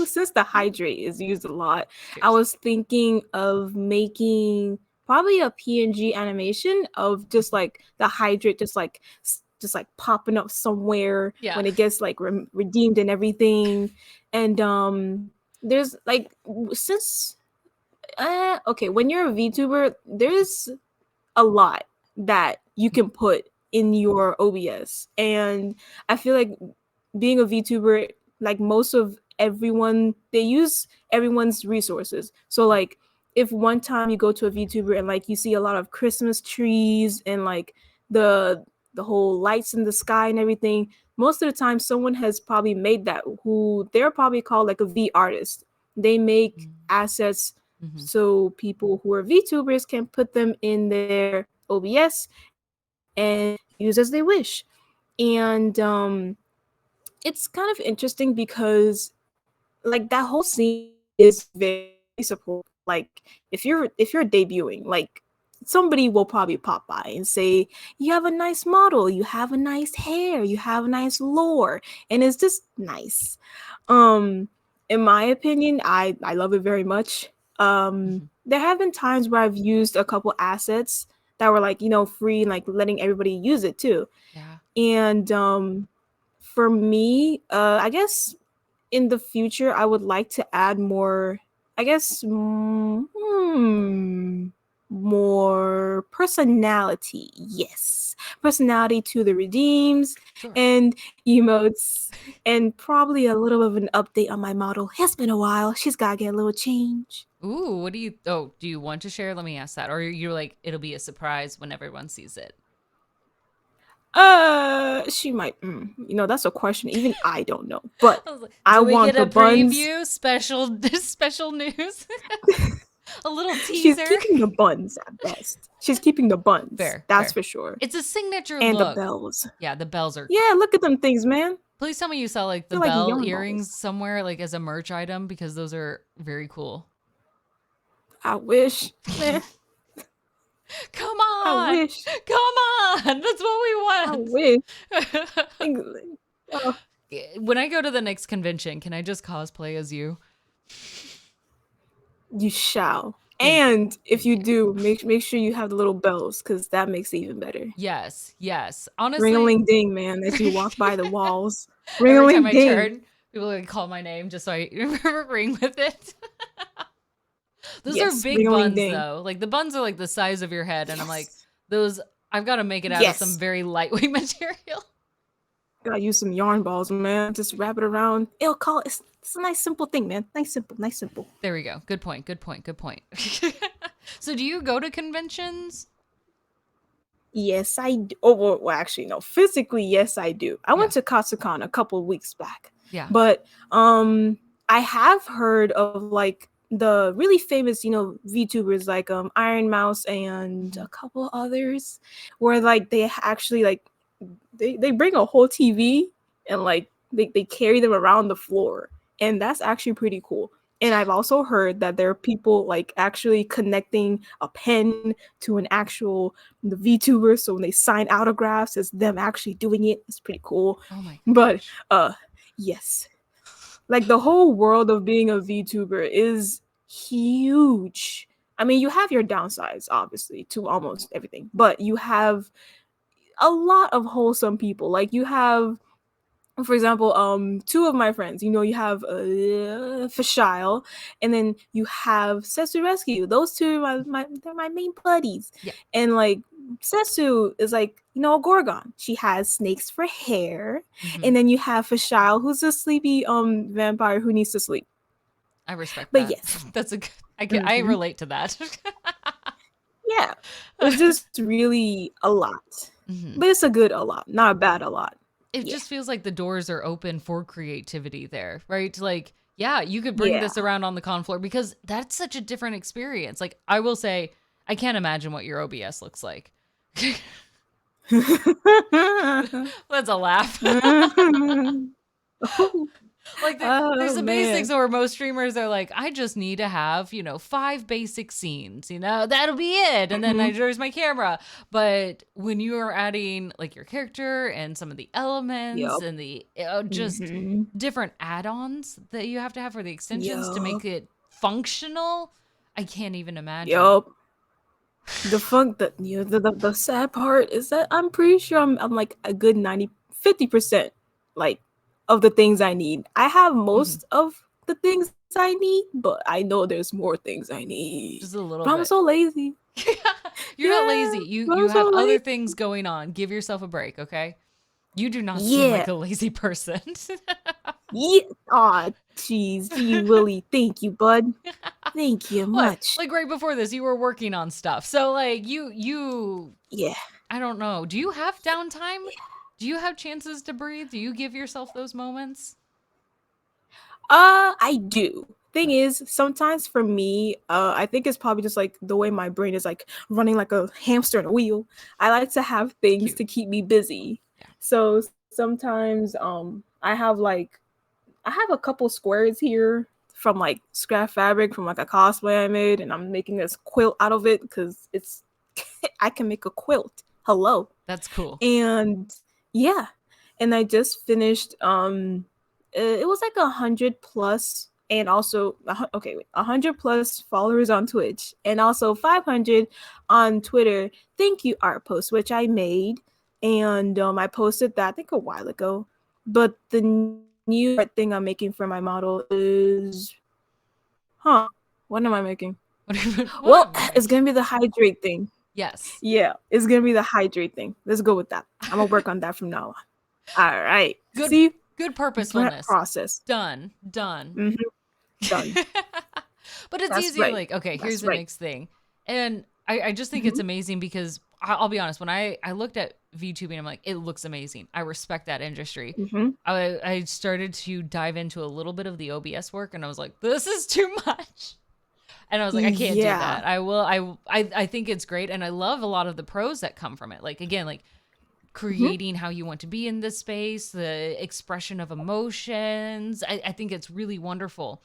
since the hydrate is used a lot, I Cheers. was thinking of making probably a PNG animation of just like the hydrate just like popping up somewhere Yeah. when it gets like redeemed and everything. And there's like since okay, when you're a VTuber, there's a lot that you can put in your OBS. And I feel like being a VTuber, like most of everyone, they use everyone's resources. So like if one time you go to a VTuber and like you see a lot of Christmas trees and like the the whole lights in the sky and everything, most of the time someone has probably made that, who they're probably called like a V artist. They make assets Mm-hmm. so people who are VTubers can put them in their OBS and use as they wish. And it's kind of interesting because like that whole scene is very supportive. Like if you're debuting, like somebody will probably pop by and say, you have a nice model, you have a nice hair, you have a nice lore, and it's just nice. um in my opinion, I love it very much. Mm-hmm. There have been times where I've used a couple assets that were like, free and like letting everybody use it too. Yeah. And for me, I guess in the future I would like to add more, I guess, more personality. Yes, personality to the redeems Sure. and emotes, and probably a little bit of an update on my model. It's been a while. She's gotta get a little change. Ooh, what do you? Oh, do you want to share? Let me ask that. Or you're like, it'll be a surprise when everyone sees it. She might. That's a question. Even I don't know, but I was like, I do we want get the a buns. preview? Special news? A little She's teaser? keeping the buns at best. She's keeping the buns. Fair, That's fair. for sure. It's a signature And the look. bells. Yeah, the bells are. Yeah, look at them things, man. Please tell me you saw like the They're like bell yarn earrings balls. somewhere, like as a merch item, because those are very cool. I wish, man. Come I on! wish. Come on! That's what we I want! wish. Uh, When I go to the next convention, can I just cosplay as you? you shall. Thank you. And if Thank you you. do, make sure you have the little bells, because that makes it even better. Yes, yes. Ring a Honestly, ling ding, man, as you walk by the walls. Ring a every time ling I ding. turn, people like call my name just so I ring with it. Those are Yes, ring big a ling buns ding. though. Like the buns are like the size of your head, and I'm like, Yes. those I've got to make it out of some Yes. very lightweight material. Gotta use some yarn balls, man. Just wrap it around. It'll call it. It's a nice simple thing, man. Nice simple, nice simple. There we go. Good point. Good point. Good point. So do you go to conventions? Yes, I do. Oh, well, actually, no. Physically, yes, I do. I Yeah. went to Katsucon a couple of weeks back, Yeah. but I have heard of like the really famous, VTubers like Iron Mouse and Mhm. a couple others, where like they actually like they bring a whole TV and like they carry them around the floor, and that's actually pretty cool. And I've also heard that there are people like actually connecting a pen to an actual the VTuber, so when they sign autographs, it's them actually doing it. It's pretty cool. Oh my But gosh. yes, like the whole world of being a VTuber is huge. I mean, you have your downsides, obviously, to almost everything, but you have a lot of wholesome people. Like you have, for example, two of my friends. You have Fashile, and then you have Sesu Rescue. Those two are they're my main buddies. Yeah. And like Sesu is like, a Gorgon. She has snakes for hair. Hmm. And then you have Fashile, who's a sleepy vampire who needs to sleep. I respect But that. yes. That's a good, I Mhm. relate to that. Yeah. It's just really a lot. Hmm. But it's a good a lot, not a bad a lot. It Yeah. just feels like the doors are open for creativity there, right? Like, yeah, you could bring Yeah. this around on the con floor because that's such a different experience. Like, I will say, I can't imagine what your OBS looks like. That's a laugh. Like there's Oh the basics man. where most streamers are like, I just need to have, 5 basic scenes, that'll be it. And then Mhm. there's my camera. But when you are adding like your character and some of the elements Yup. and the just Mhm. different add-ons that you have to have for the extensions to make Yup. it functional, I can't even imagine. Yup. The sad part is that I'm pretty sure I'm like a good 50% like of the things I need. I have Hmm. most of the things I need, but I know there's more things I need. Just a little But I'm bit. so lazy. You're not Yeah, lazy. You but you I'm have so other lazy. things going on. Give yourself a break, okay? You do not seem Yeah. like a lazy person. Yeah. Aw, jeez. Gee Willie. Thank you, bud. Thank you What? much. Like right before this, you were working on stuff. So like you Yeah. I don't know. Do you have downtime? Do you have chances to breathe? Do you give yourself those moments? I do. Thing is, sometimes for me, I think it's probably just like the way my brain is like running like a hamster in a wheel. I like to have It's things cute. to keep me busy. Yeah. So sometimes I have a couple squares here from like scrap fabric from like a cosplay I made, and I'm making this quilt out of it because it's I can make a quilt. Hello. That's cool. And yeah, and I just finished it was like 100 plus, and also okay, wait, 100 plus followers on Twitch, and also 500 on Twitter thank you art post which I made, and I posted that I think a while ago. But the new art thing I'm making for my model is what am I making? What Well, am I it's making? gonna be the hydrate thing. Yes. Yeah, it's gonna be the hydrate thing. Let's go with that. I'm gonna work on that from now on. All right. Good See, good purposefulness. process. Done. Done. Hmm. Done. But it's That's easy, right. like, okay, here's That's the right. next thing. And I just think it's Hmm. amazing because I'll be honest, when I looked at VTubing, I'm like, it looks amazing. I respect that industry. Hmm. I started to dive into a little bit of the OBS work and I was like, this is too much. And I was like, I can't do Yeah. that. I think it's great. And I love a lot of the pros that come from it. Like, again, like Hmm. creating how you want to be in this space, the expression of emotions. I think it's really wonderful.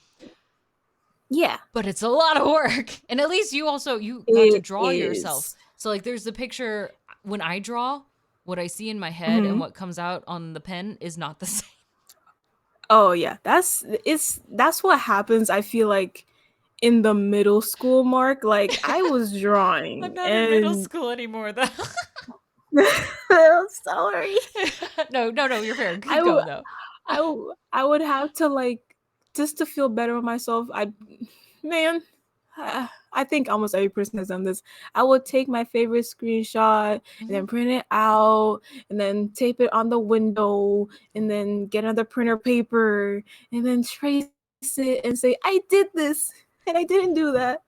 Yeah. But it's a lot of work. And at least you got to It draw yourself. is. So like there's the picture when I draw, what I see in my head and Hmm. what comes out on the pen is not the same. Oh yeah. That's what happens. I feel like in the middle school mark, like I was I'm drawing not in middle and school anymore though. sorry. No, you're fair. I Keep going though. I would have to like just to feel better with myself. Man, I think almost every person has done this. I would take my favorite screenshot and Mhm. then print it out and then tape it on the window and then get another printer paper and then trace it and say I did this and I didn't do that.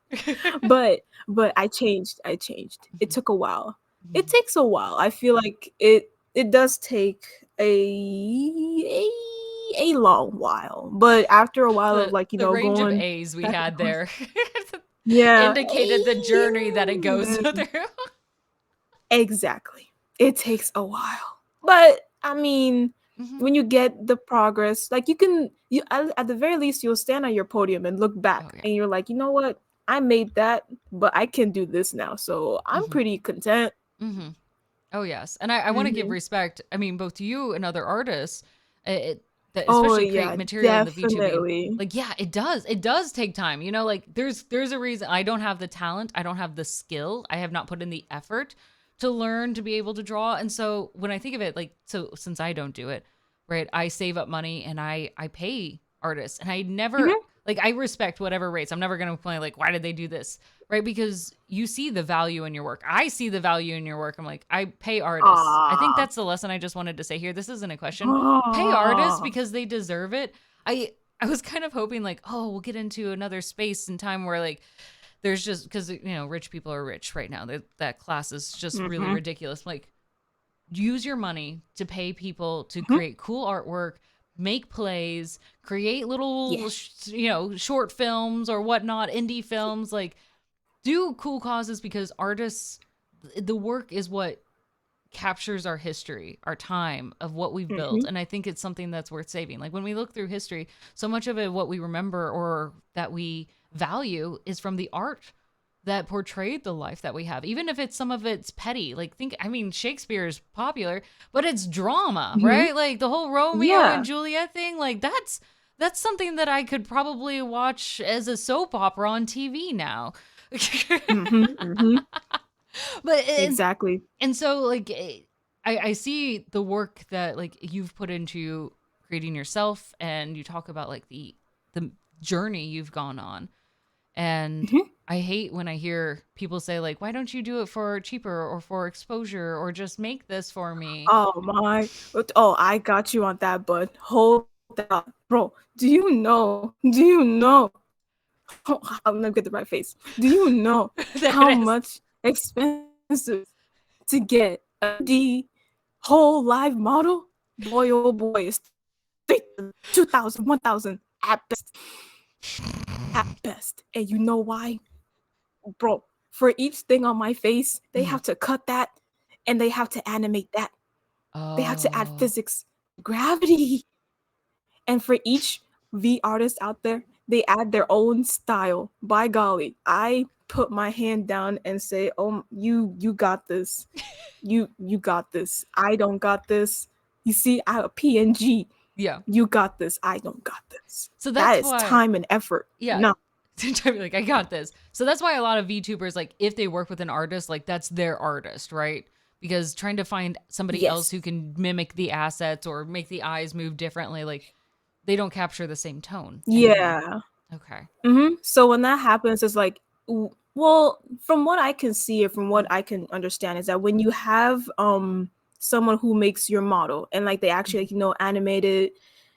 But I changed. I changed. It Mhm. took a while. It Mhm. takes a while. I feel like it does take a a long while. But after a while of like, The range of going A's we back and had forth. there Yeah. indicated the journey that it goes Yeah. through. Exactly. It takes a while. But I mean, Mhm. when you get the progress, like you at the very least you'll stand on your podium and look Oh back yeah. and you're like, you know what? I made that, but I can do this now. So I'm Mhm. pretty content. Mhm. Oh yes, and I want to give Hmm. respect. I mean, both to you and other artists, that Oh especially create yeah, material in the VTubing. definitely. Like, yeah, it does. It does take time. You know, like there's a reason I don't have the talent. I don't have the skill. I have not put in the effort to learn to be able to draw. And so when I think of it, like, so since I don't do it, right, I save up money and I pay artists, and I never Hmm. like I respect whatever rates. I'm never gonna complain like, why did they do this? Right? Because you see the value in your work. I see the value in your work. I'm like, I pay artists. I think Ah. that's the lesson I just wanted to say here. This isn't a question. Pay artists Ah. because they deserve it. I was kind of hoping like, oh, we'll get into another space and time where like there's just because rich people are rich right now. That class is just really Hmm. ridiculous. Like, use your money to pay people to Hmm. create cool artwork, make plays, create little Yeah. short films or whatnot, indie films, like do cool causes because artists, the work is what captures our history, our time of what we've built. Hmm. And I think it's something that's worth saving. Like when we look through history, so much of it, what we remember or that we value is from the art that portrayed the life that we have, even if it's some of it's petty. Like, I mean, Shakespeare is popular, but it's drama, Hmm. right? Like the whole Romeo and Yeah. Juliet thing, like that's something that I could probably watch as a soap opera on TV now. Hmm. Hmm. but Exactly. and so like I see the work that like you've put into creating yourself, and you talk about like the the journey you've gone on. And Mhm. I hate when I hear people say like, why don't you do it for cheaper or for exposure or just make this for me? Oh my. Oh, I got you on that, bud. Hold that, bro. Do you know? Do you know? Let me get the right face. Do you know There how it is. much expensive to get a D whole live model? Boy, oh boy, it's 2,000, 1,000 at best. At best. And you know why? Bro, for each thing on my face, they Mhm. have to cut that and they have to animate that. They have to add Oh, physics, gravity. And for each V artist out there, they add their own style. By golly, I put my hand down and say, "Oh, you got this. You got this. I don't got this. You see, I a PNG. yeah. You got this. I don't got this." So That that's is why, time and effort. yeah. No. To be like, I got this. So that's why a lot of VTubers, like, if they work with an artist, like, that's their artist, right? Because trying to find somebody else Yes. who can mimic the assets or make the eyes move differently, like, they don't capture the same tone anymore. Yeah. Okay. So when that happens, it's like, well, from what I can see or from what I can understand is that when you have someone who makes your model and like they actually Mhm. like, animate it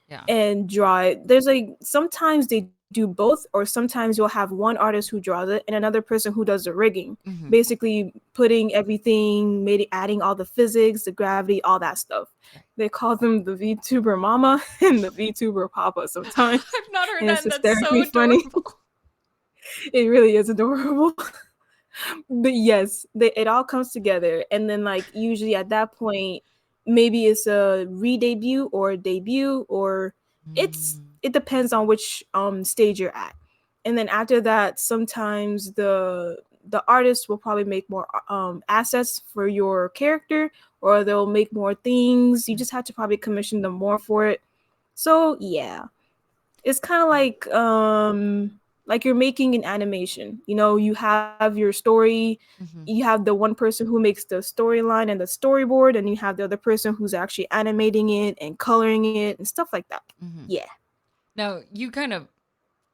Yeah. and draw it, there's like sometimes they do both, or sometimes you'll have one artist who draws it and another person who does the rigging, Hmm. basically putting everything, maybe adding all the physics, the gravity, all that stuff. Right. They call them the VTuber mama and the VTuber papa sometimes, I've not heard and that, it's and that's so hysterically funny. adorable. It really is adorable. But yes, it all comes together. And then, like, usually at that point, maybe it's a re-debut or a debut, or Mm. it depends on which stage you're at. And then after that, sometimes the artist will probably make more assets for your character, or they'll make more things. You Mm. just have to probably commission them more for it. So yeah, it's kind of like you're making an animation. You have your story, Mhm. you have the one person who makes the storyline and the storyboard, and you have the other person who's actually animating it and coloring it and stuff like that. Mhm. Yeah. Now, you kind of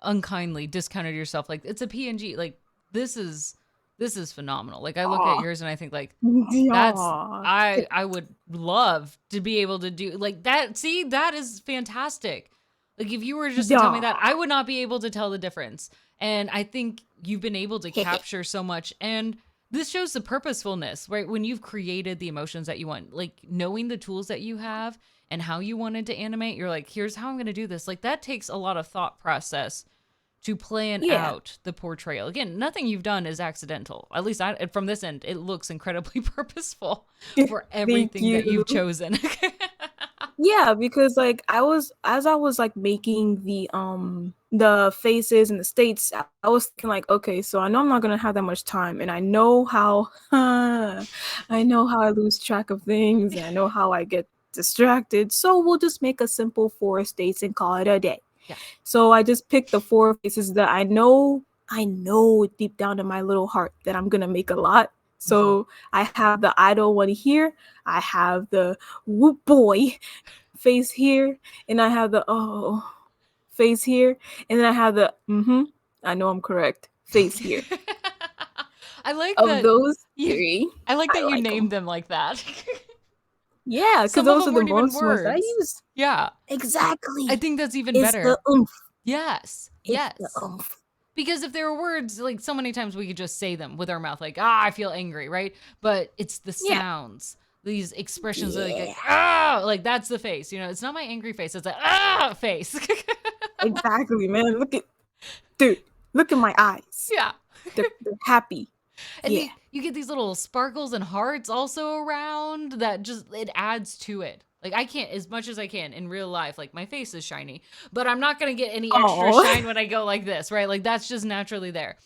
unkindly discounted yourself, like, it's a PNG. Like, this is this is phenomenal. Like, I look at Aw. yours and I think like, that's Aw. I would love to be able to do like that. See, that is fantastic. Like, if you were just to tell me that, I Aw. would not be able to tell the difference. And I think you've been able to capture so much, and this shows the purposefulness, right? When you've created the emotions that you want, like knowing the tools that you have and how you wanted to animate, you're like, here's how I'm going to do this. Like, that takes a lot of thought process to plan Yeah. out the portrayal. Again, nothing you've done is accidental. At least from this end, it looks incredibly purposeful for Thank everything that you. you've chosen. Yeah, because like I was like making the faces and the states, I was thinking like, okay, so I know I'm not gonna have that much time, and I know how I know how I lose track of things, and I know how I get distracted. So we'll just make a simple 4 states and call it a day. Yeah. So I just picked the 4 faces that I know deep down in my little heart that I'm gonna make a lot. Mhm. So I have the idol one here, I have the whoop boy face here, and I have the oh face here, and then I have the I know I'm correct face here. I like Of that those you three, I like I that you like named them. them like that. Yeah, because Some of those them are the weren't even most ones that I words. use. Yeah. I Exactly. think that's even It's the better. oomph. Yes. It's the Yes. oomph. Because if there were words, like, so many times we could just say them with our mouth, like, ah, I feel angry, right? But it's the Yeah. sounds, these expressions are Yeah. ah, like, that's the face. It's not my angry face. It's like, ah, face. Exactly, man. Dude, look at my eyes. Yeah. They're happy. And Yeah. you get these little sparkles and hearts also around that just, it adds to it. Like, I can't, as much as I can in real life, like, my face is shiny, but I'm not going to get any extra Oh. shine when I go like this, right? Like, that's just naturally there.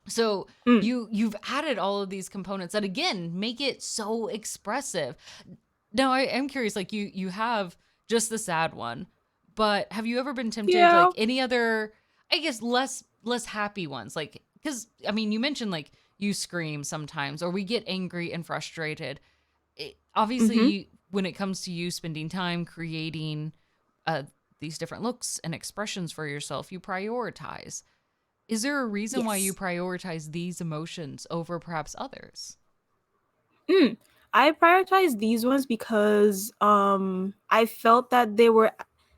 So Mm. you've added all of these components that again make it so expressive. Now I am curious, like, you have just the sad one, but have you ever been tempted Yeah. like any other, I guess, less happy ones? Like, because I mean, you mentioned like you scream sometimes, or we get angry and frustrated. Obviously, Mm-hmm. when it comes to you spending time creating these different looks and expressions for yourself, you prioritize. Is there a reason why you Yes. prioritize these emotions over perhaps others? Mm. I prioritize these ones because I felt that they were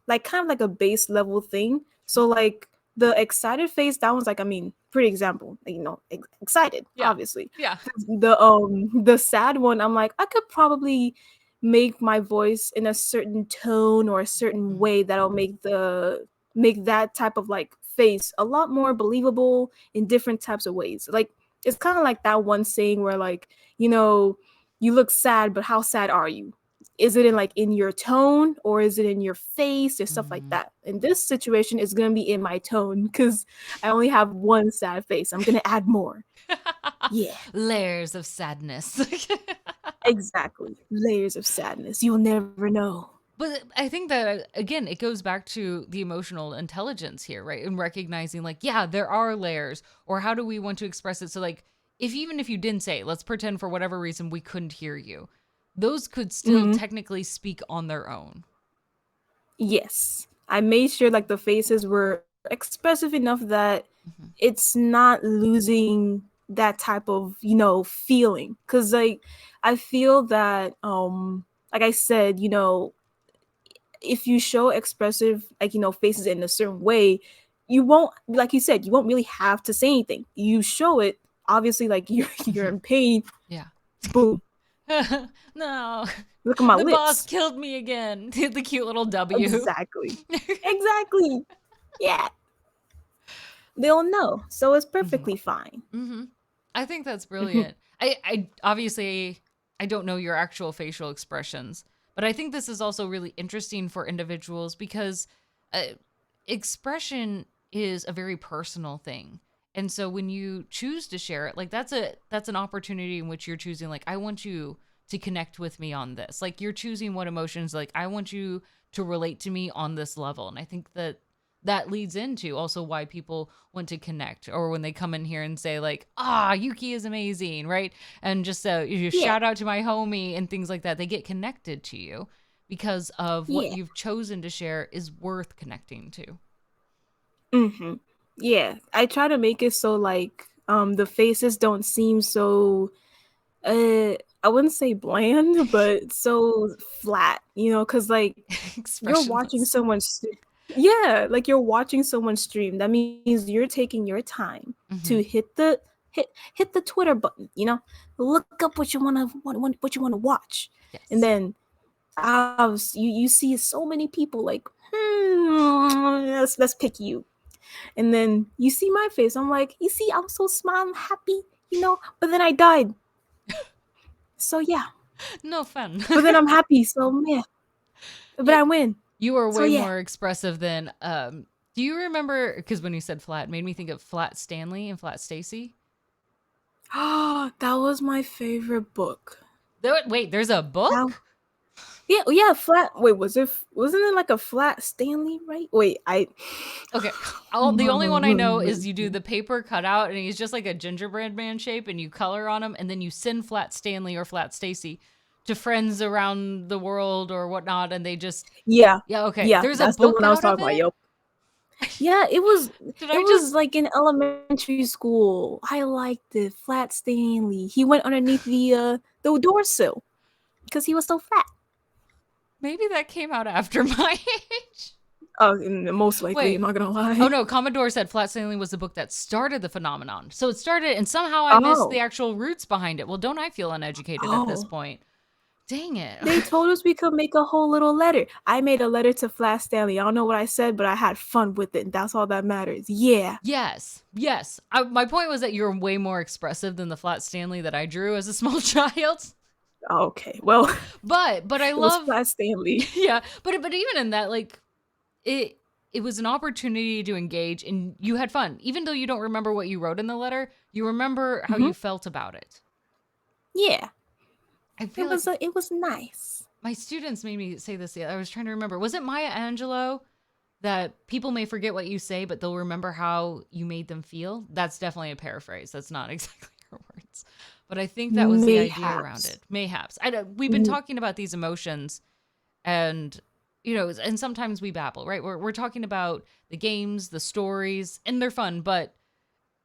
like kind of like a base level thing. So like the excited face, that one's like, I mean, pretty example, like, excited, Yeah. obviously. Yeah. The sad one, I'm like, I could probably make my voice in a certain tone or a certain Mhm. way that'll make that type of like face a lot more believable in different types of ways. Like it's kind of like that one saying where like, you know, you look sad, but how sad are you? Is it in like in your tone or is it in your face or stuff like Mhm. that? In this situation, it's gonna be in my tone because I only have one sad face. I'm gonna add more. Yeah, Layers of sadness. exactly. Layers of sadness. You'll never know. But I think that again, it goes back to the emotional intelligence here, right? And recognizing like, yeah, there are layers, or how do we want to express it? So like, if even if you didn't say, it, let's pretend for whatever reason we couldn't hear you, those could still Mhm. technically speak on their own. Yes. I made sure like the faces were expressive enough that Hmm. it's not losing that type of, feeling. Cause like I feel that like I said, if you show expressive like, faces in a certain way, you won't like you said, you won't really have to say anything. You show it, obviously like you're in pain, Yeah. boom. No, Look at my the boss lips. killed me again. The cute little W. Exactly. Exactly. Yeah. They'll know. So it's Hmm. perfectly fine. Hmm. I think that's Mhm. brilliant. I obviously I don't know your actual facial expressions, but I think this is also really interesting for individuals because uh, expression is a very personal thing. And so when you choose to share it, like that's an opportunity in which you're choosing like I want you to connect with me on this. Like you're choosing what emotions like I want you to relate to me on this level. And I think that that leads into also why people want to connect or when they come in here and say like Yuki is amazing, right? And just you Yeah. shout out to my homie and things like that, they get connected to you because of what Yeah. you've chosen to share is worth connecting to. Mhm. Yeah. I try to make it so like the faces don't seem so I wouldn't say bland, but so flat, cuz like you're watching Expressionless. someone yeah, like you're watching someone stream. That means you're taking your time Hmm. to hit the Twitter button, look up what you want to watch. And Yes. then you see so many people like, let's pick you. And then you see my face. I'm like, you see, I'm so smart, I'm happy, but then I died. So yeah. No fun. But then I'm happy, so yeah. But you, I win. you are So way yeah. more expressive than do you remember because when you said flat it made me think of Flat Stanley and Flat Stacy. That was my favorite book. Wait, there's a That book? Yeah, yeah, flat. Wait, wasn't it like a flat Stanley, right? Wait, I Okay. The only one I know is you do the paper cutout and he's just like a gingerbread man shape and you color on him and then you send Flat Stanley or Flat Stacy to friends around the world or whatnot and they just yeah, yeah, okay. yeah, There's a that's the book one I was out of talking about. it? Yup. Yeah, it was Did it I was just like in elementary school. I liked it. Flat Stanley. He went underneath the door sill because he was so fat. maybe that came out after my age? Most likely, I'm Wait. not gonna Oh lie. no, Commodore said Flat Sailing was the book that started the phenomenon. So it started, and somehow I missed the Oh, actual roots behind it. Well, don't I feel uneducated at this oh. point? Dang it. They told us we could make a whole little letter. I made a letter to Flat Stanley. I don't know what I said, but I had fun with it, and that's all that matters. Yeah. Yes, yes. My point was that you're way more expressive than the Flat Stanley that I drew as a small child. Okay. Well, But I it was love, Flat Stanley. yeah. But even in that, like it it was an opportunity to engage, and you had fun, even though you don't remember what you wrote in the letter. You remember how Hmm. you felt about it. Yeah. I It feel like was it was nice. my students made me say this. I was trying to remember. Was it Maya Angelou that people may forget what you say, but they'll remember how you made them feel? That's definitely a paraphrase. That's not exactly her words. But I think that was the idea around Mayhaps. it. Mayhaps. We've been Mhm. talking about these emotions and and sometimes we babble, right? We're talking about the games, the stories, and they're fun, but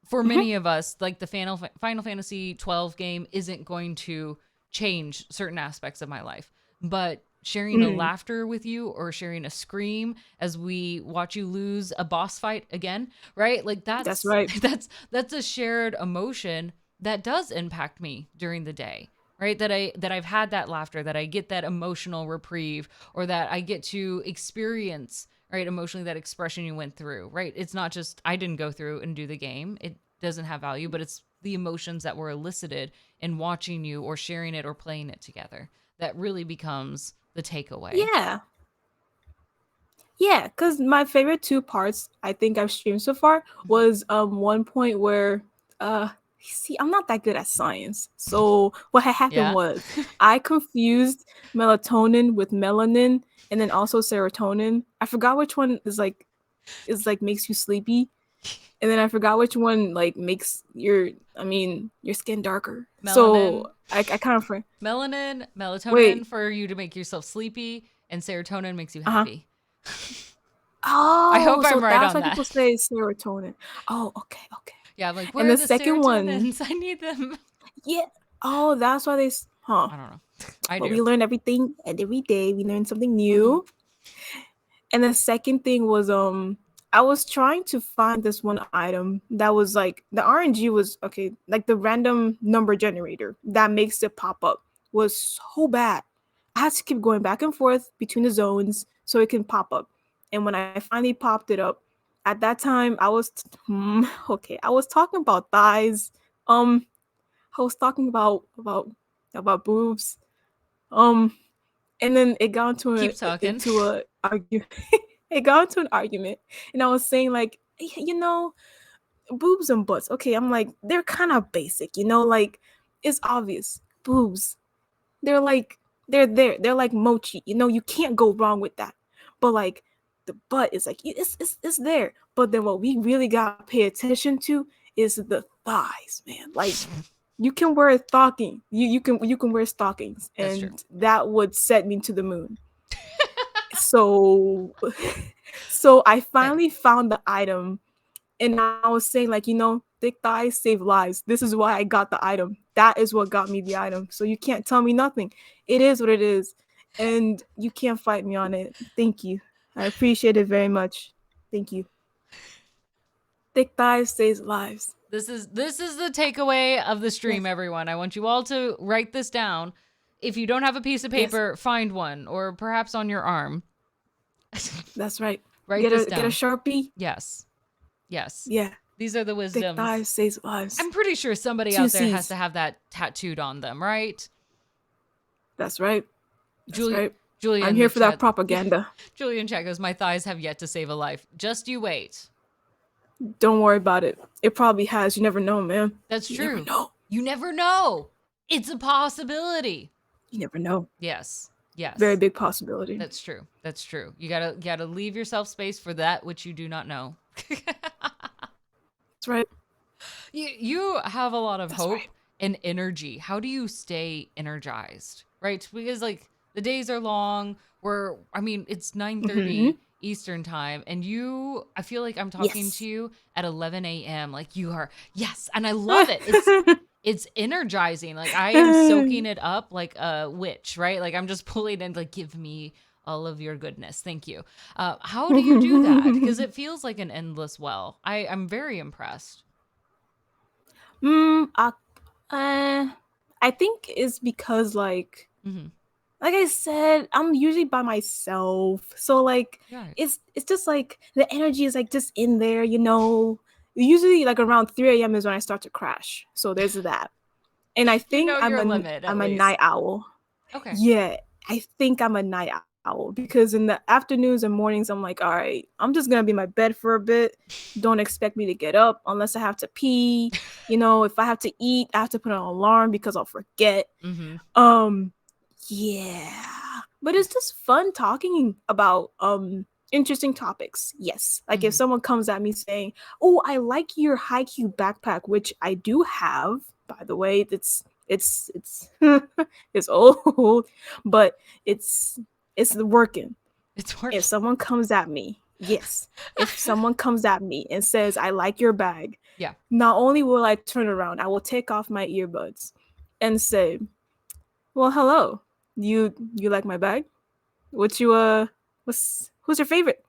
for Mhm. many of us, like the Final Fantasy 12 game isn't going to change certain aspects of my life. But sharing a Mm, laughter with you or sharing a scream as we watch you lose a boss fight again, right? Like that's that's right. that's a shared emotion that does impact me during the day. Right? That I've had that laughter, that I get that emotional reprieve, or that I get to experience, right, emotionally, that expression you went through, right? It's not just I didn't go through and do the game. It doesn't have value, but it's the emotions that were elicited in watching you or sharing it or playing it together that really becomes the takeaway. Yeah. Yeah, because my favorite two parts I think I've streamed so far was one point where uh see, I'm not that good at science. So what had happened Yeah. was I confused melatonin with melanin and then also serotonin. I forgot which one is like makes you sleepy. And then I forgot which one like makes your skin darker. So Melanin, I kind of melatonin wait. for you to make yourself sleepy, and serotonin makes you Uh-huh. happy. I Oh, hope so I'm right that's on why that. people say serotonin. Oh, okay, okay. Yeah, I'm like, And where are the the second one, serotonins? I need them. yeah. Oh, that's why huh. I don't know. I But do. we learn everything and every day we learn something Hmm. new. And the second thing was I was trying to find this one item that was like the RNG was okay, like the random number generator that makes it pop up was so bad. I had to keep going back and forth between the zones so it can pop up. And when I finally popped it up, at that time I was okay, I was talking about thighs. Um I was talking about boobs. Um and then it got Keep talking. into a argument. It got into an argument, and I was saying like, boobs and butts. Okay, I'm like they're kind of basic, like it's obvious. Boobs, they're like they're there. They're like mochi. You can't go wrong with that. But like the butt is like it's there. But then what we really got to pay attention to is the thighs, man. Like you can wear a stocking. You can wear stockings, That's true. and that would set me to the moon. So so I Same. finally found the item, and I was saying like, thick thighs save lives. This is why I got the item. That is what got me the item. So you can't tell me nothing. It is what it is, and you can't fight me on it. Thank you. I appreciate it very much. Thank you. Thick thighs saves lives. This is the takeaway of the stream, Yes. everyone. I want you all to write this down. If you don't have a piece of Yes. paper, find one, or perhaps on your arm. That's right. Write Get this a down. Sharpie. Yes. Yes. Yeah. These are the Thick wisdoms. thighs saves lives. I'm pretty sure somebody Two out there has C's. to have that tattooed on them, right? That's right. That's Julie right. Julia I'm in the here for that chat. propaganda. Julia in chat goes, my thighs have yet to save a life. Just you wait. Don't worry about it. It probably has. You never know, man. That's You never true. know. You never know. It's a possibility. You never know. Yes. Very Yes. big possibility. That's true. That's true. You gotta leave yourself space for that which you do not know. That's right. You have a lot of That's right. hope and energy. How do you stay energized? Right? Because like the days are long. It's 9:30 Mm-hmm. Eastern time, and I feel like I'm talking Yes. to you at 11 a.m. Like you are, yes, and I love it. It's energizing. Like I am soaking it up like a witch, right? Like I'm just pulling in, like, give me all of your goodness. Thank you. How do you do that? Because it feels like an endless well. I'm very impressed. mm, I, uh, I think it's because Hmm. like I said, I'm usually by myself. So like Right. it's just like the energy is like just in there. Usually like around 3 a.m. is when I start to crash. So there's that. And I You think know I'm your a limit at I'm a least. night owl. Okay. Yeah, I think I'm a night owl because in the afternoons and mornings I'm like, all right, I'm just gonna be in my bed for a bit. Don't expect me to get up unless I have to pee. If I have to eat, I have to put an alarm because I'll forget. Mm-hmm. Um, yeah, but it's just fun talking about interesting topics. Yes, like if Mm-hmm. someone comes at me saying, "Oh, I like your Haikyuu backpack," which I do have, by the way. It's it's old, but it's working. It's If working. someone comes at me, yes, if someone comes at me and says, I like your bag, Yeah. not only will I turn around, I will take off my earbuds and say, well, hello. You like my bag? What you who's your favorite?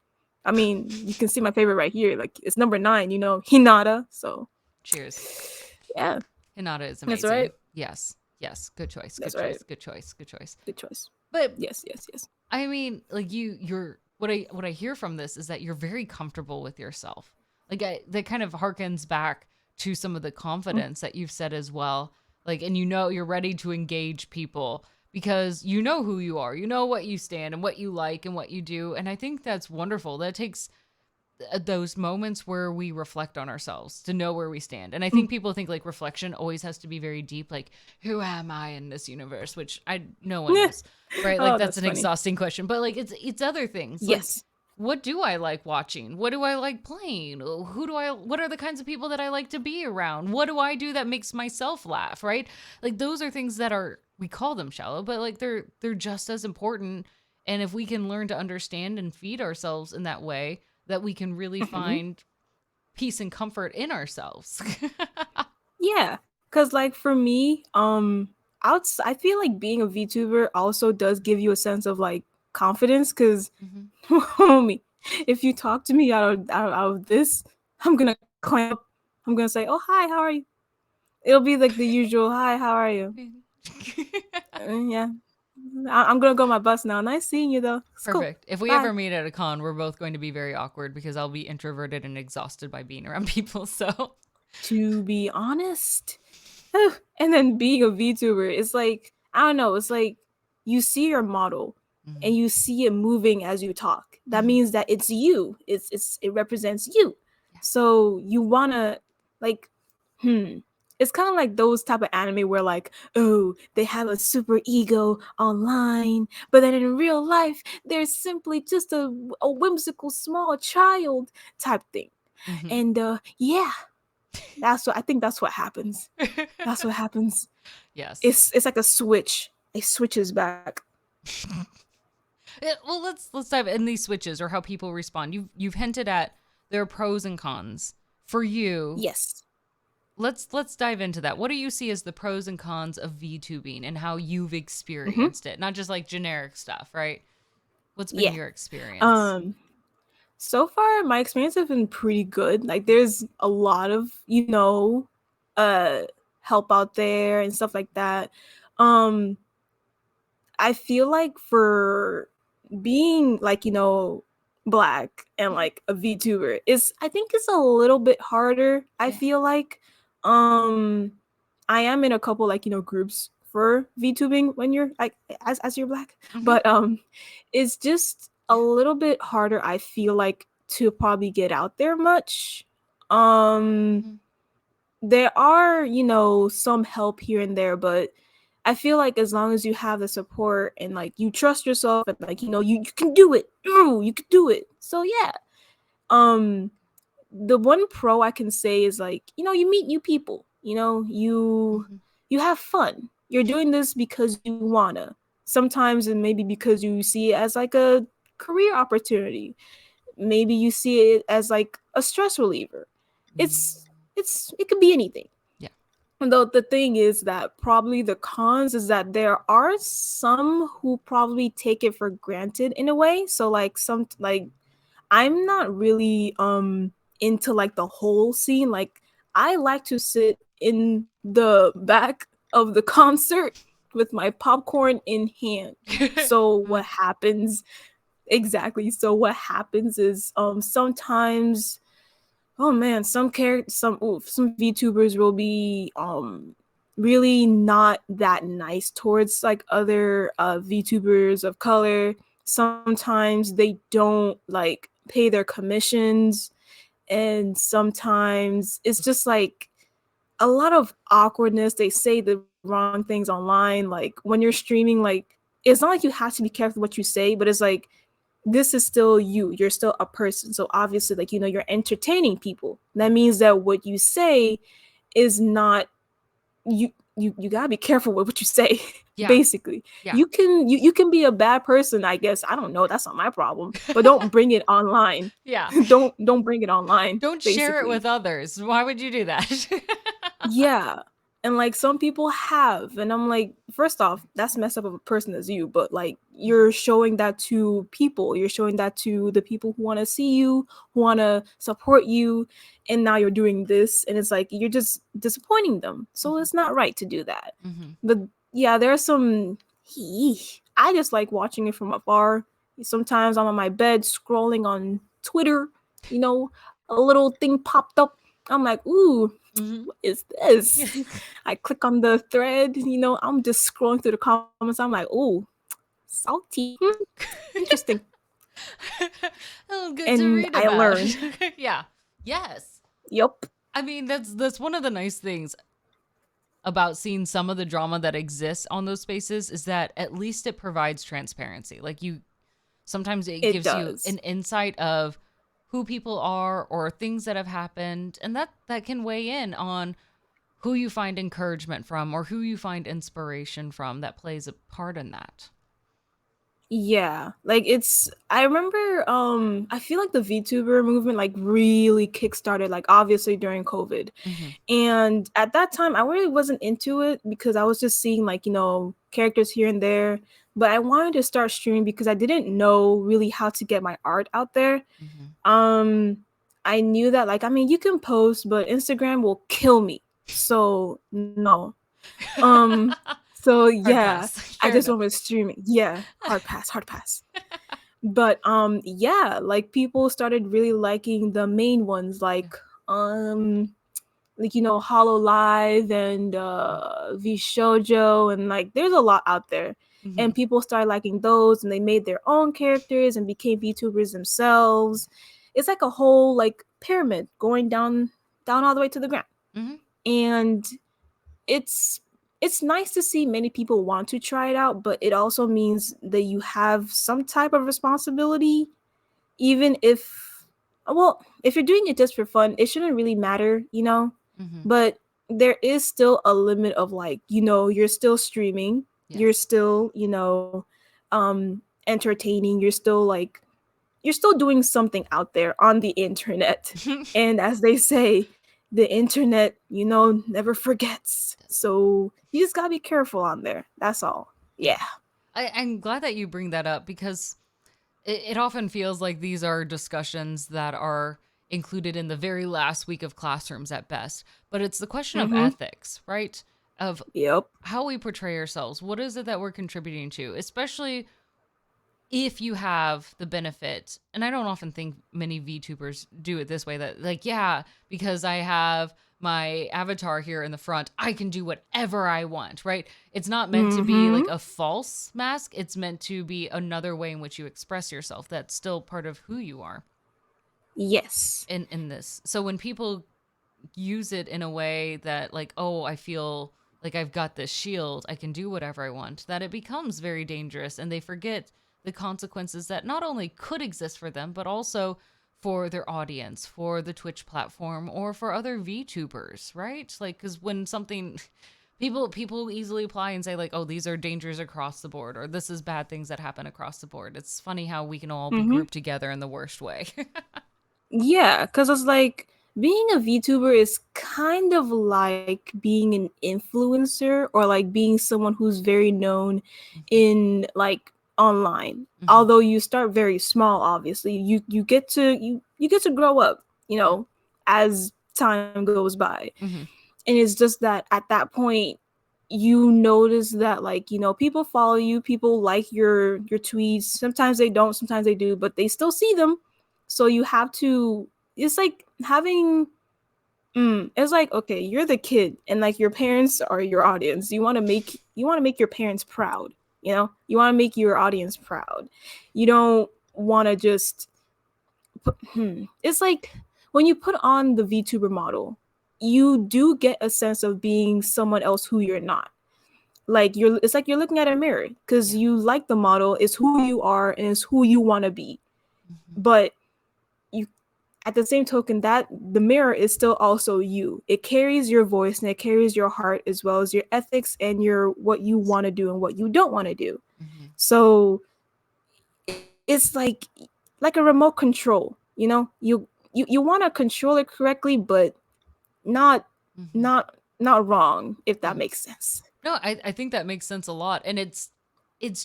I mean, you can see my favorite right here. Like it's number 9, Hinata. So Cheers. yeah, Hinata is that's amazing. right. Yes. Yes. Good choice. Good That's right. choice. Good choice. Good choice. Good choice. But Yes, yes, yes. I mean, like you're what I hear from this is that you're very comfortable with yourself. That kind of harkens back to some of the Mm, confidence that you've said as well. Like, and you know you're ready to engage people because you know who you are, you know what you stand and what you like and what you do. And I think that's wonderful. That takes those moments where we reflect on ourselves to know where we stand. And I mm. think people think like reflection always has to be very deep, like who am I in this universe, which I no one Yeah. knows, right? Like Oh, that's that's an funny. exhausting question, but like it's other things. Like Yes. what do I like watching? What do I like playing? What are the kinds of people that I like to be around? What do I do that makes myself laugh, right? Like those are things that are we call them shallow, but like they're just as important. And if we can learn to understand and feed ourselves in that way, that we can really Mhm. find peace and comfort in ourselves. Yeah, cuz like for me, I feel like being a VTuber also does give you a sense of like confidence cuz hmm homie, if you talk to me out of this, I'm going to clamp up. I'm going to say, "Oh, hi, how are you?" It'll be like the usual, "Hi, how are you?" Yeah. I'm going to go on my bus now. Nice seeing you though. It's cool. Perfect. If we Bye. ever meet at a con, we're both going to be very awkward because I'll be introverted and exhausted by being around people. So, To be honest, and then being a VTuber, it's like I don't know. It's like you see your model hmm and you see it moving as you talk. That hmm means that it's you. It represents you. yeah. So you wanna like, hmm. It's kind of like those type of anime where like, oh, they have a super ego online, but then in real life they're simply just a whimsical small child type thing. hmm And yeah, that's what happens. That's what happens. yes. It's like a switch. It switches back. Well, let's dive in these switches or how people respond. You've hinted at there are pros and cons for you. Yes. Let's dive into that. What do you see as the pros and cons of VTubing and how you've Mm-hmm. experienced it? Not just like generic stuff, right? What's been Yeah. your experience? Um. So far, my experience has been pretty good. Like, there's a lot of uh, help out there and stuff like that. Um. I feel like for being like black and Mhm. like a VTuber is I think it's a little bit harder. I Yeah. feel like um I am in a couple like groups for VTubing when you're like as you're black, hmm but it's just a Yeah. little bit harder I feel like to probably get out there much. Um hmm there are, some help here and there, but I feel like as long as you have the support and like you trust yourself and like you can do it. Ooh, you can do it. So yeah. Um the one pro I can say is like, you meet new people. hmm You have fun. You're doing this because you wanna. Sometimes it maybe because you see it as like a career opportunity. Maybe you see it as like a stress reliever. mm It could be anything. Yeah. Though the thing is that probably the cons is that there are some who probably take it for granted in a way. So like I'm not really into like the whole scene. Like I like to sit in the back of the concert with my popcorn in hand. So Mm. what happens exactly? So what happens is sometimes oh man, some VTubers will be really not that nice towards like other VTubers of color. Sometimes they don't like pay their commissions, and sometimes it's just like a lot of awkwardness. They say the wrong things online. Like when you're streaming, like it's not like you have to be careful what you say, but it's like this is still you. You're still a person. So obviously, like, you're entertaining people. That means that what you say is not you gotta be careful with what you say. Yeah. basically. Yeah. You can be a bad person, I guess. I don't know, that's not my problem. But don't bring it online. Yeah. Don't bring it online, Don't share it basically. with others. Why would you do that? Yeah. And like some people have, and I'm like, first off, that's messed up of a person as you, but like you're showing that to people. You're showing that to the people who want to see you, who want to support you, and now you're doing this, and it's like you're just disappointing them. So Mhm. it's not right to do that. Mhm. But yeah, there's some. I just like watching it from afar. Sometimes I'm on my bed scrolling on Twitter. You know, a little thing popped up. I'm like, ooh, Mhm. what is this? I click on the thread, I'm just scrolling through the comments. I'm like, oh, salty. Interesting. Oh, good to And read I about. learn. Yeah. Yes. Yup. I mean, that's one of the nice things about seeing some of the drama that exists on those spaces is that at least it provides transparency. Like you sometimes it It gives you does. an insight of who people are or things that have happened and that can weigh in on who you find encouragement from or who you find inspiration from that plays a part in that. Yeah. Like I remember I feel like the VTuber movement like really kickstarted like obviously during COVID. Mhm. And at that time I really wasn't into it because I was just seeing like, characters here and there. But I wanted to start streaming because I didn't know really how to get my art out there. Mhm. Um, I knew that like I mean you can post, but Instagram will kill me. So no. Um, so Hard yeah, pass. I Fair just enough. went with streaming. Yeah, hard pass, hard pass. But yeah, like people started really liking the main ones um Hollow Live and V Shoujo, and like there's a lot out there. And Mhm. people started liking those and they made their own characters and became VTubers themselves. It's like a whole like pyramid going down all the way to the ground. Mhm. And it's it's nice to see many people want to try it out, but it also means that you have some type of responsibility, even if you're doing it just for fun, it shouldn't really matter. Mhm. But there is still a limit of like, you're still streaming, you're Yes. still, entertaining, you're still doing something out there on the internet. And as they say, the internet, never forgets. So you just gotta be careful on there. That's all. Yeah. Yeah. I'm glad that you bring that up because it often feels like these are discussions that are included in the very last week of classrooms at best. But it's the question of Mm-hmm. ethics, right? Of Yep. how we portray ourselves. What is it that we're contributing to? Especially if you have the benefit, and I don't often think many VTubers do it this way that, like, yeah, because I have my avatar here in the front, I can do whatever I want, right? It's not meant to be Mm-hmm. like a false mask. It's meant to be another way in which you express yourself. That's still part of who you are Yes. in this. So when people use it in a way that like, oh, I feel like I've got this shield, I can do whatever I want, that it becomes very dangerous and they forget the consequences that not only could exist for them, but also for their audience, for the Twitch platform, or for other VTubers, right? Like, because when something people easily apply and say like, oh, these are dangers across the board, or this is bad things that happen across the board. It's funny how we can all be Mm-hmm. grouped together in the worst way. Yeah, because it's like being a VTuber is kind of like being an influencer or like being someone who's very known in like online. Hmm. Although you start very small, obviously, you get to you get to grow up, Yeah. as time goes by. Hmm. And it's just that at that point you notice that like people follow you, people like your tweets. Sometimes they don't, sometimes they do, but they still see them. So you have to, it's like having it's like, okay, you're the kid and like your parents are your audience. You want to make your parents proud. You want to make your audience proud. You don't want to just it's like when you put on the VTuber model, you do get a sense of being someone else who you're not. Like it's like you're looking at a mirror because Yeah. you like the model, is who you are and is who you want to be. Hmm. But you at the same token, that the mirror is still also you. It carries your voice and it carries your heart as well as your ethics and your what you want to do and what you don't want to do. Mm-hmm. So it's like a remote control, you know? You want to control it correctly, but not Mm-hmm. not wrong, if that Mm-hmm. makes sense. No, I think that makes sense a lot. And it's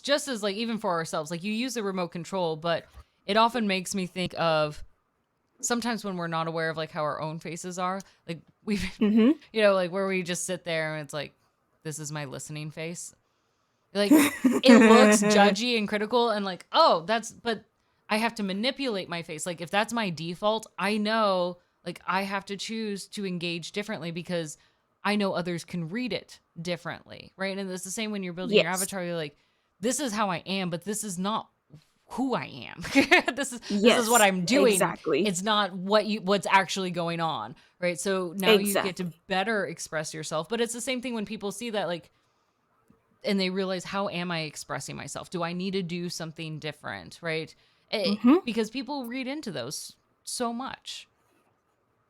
just as like even for ourselves, like you use the remote control, but it often makes me think of sometimes when we're not aware of like how our own faces are, like we've Mm-hmm. like where we just sit there and it's like, this is my listening face. Like it looks judgy and critical and like, oh, but I have to manipulate my face. Like if that's my default, I know like I have to choose to engage differently because I know others can read it differently, right? And it's the same when you're building your Yes. avatar. You're like, this is how I am, but this is not who I am. This is what Yes. I'm doing. Exactly. It's not what's actually going on, right? So now you get to Exactly. better express yourself. But it's the same thing when people see that like and they realize, how am I expressing myself? Do I need to do something different, right? Mm-hmm. Because people read into those so much.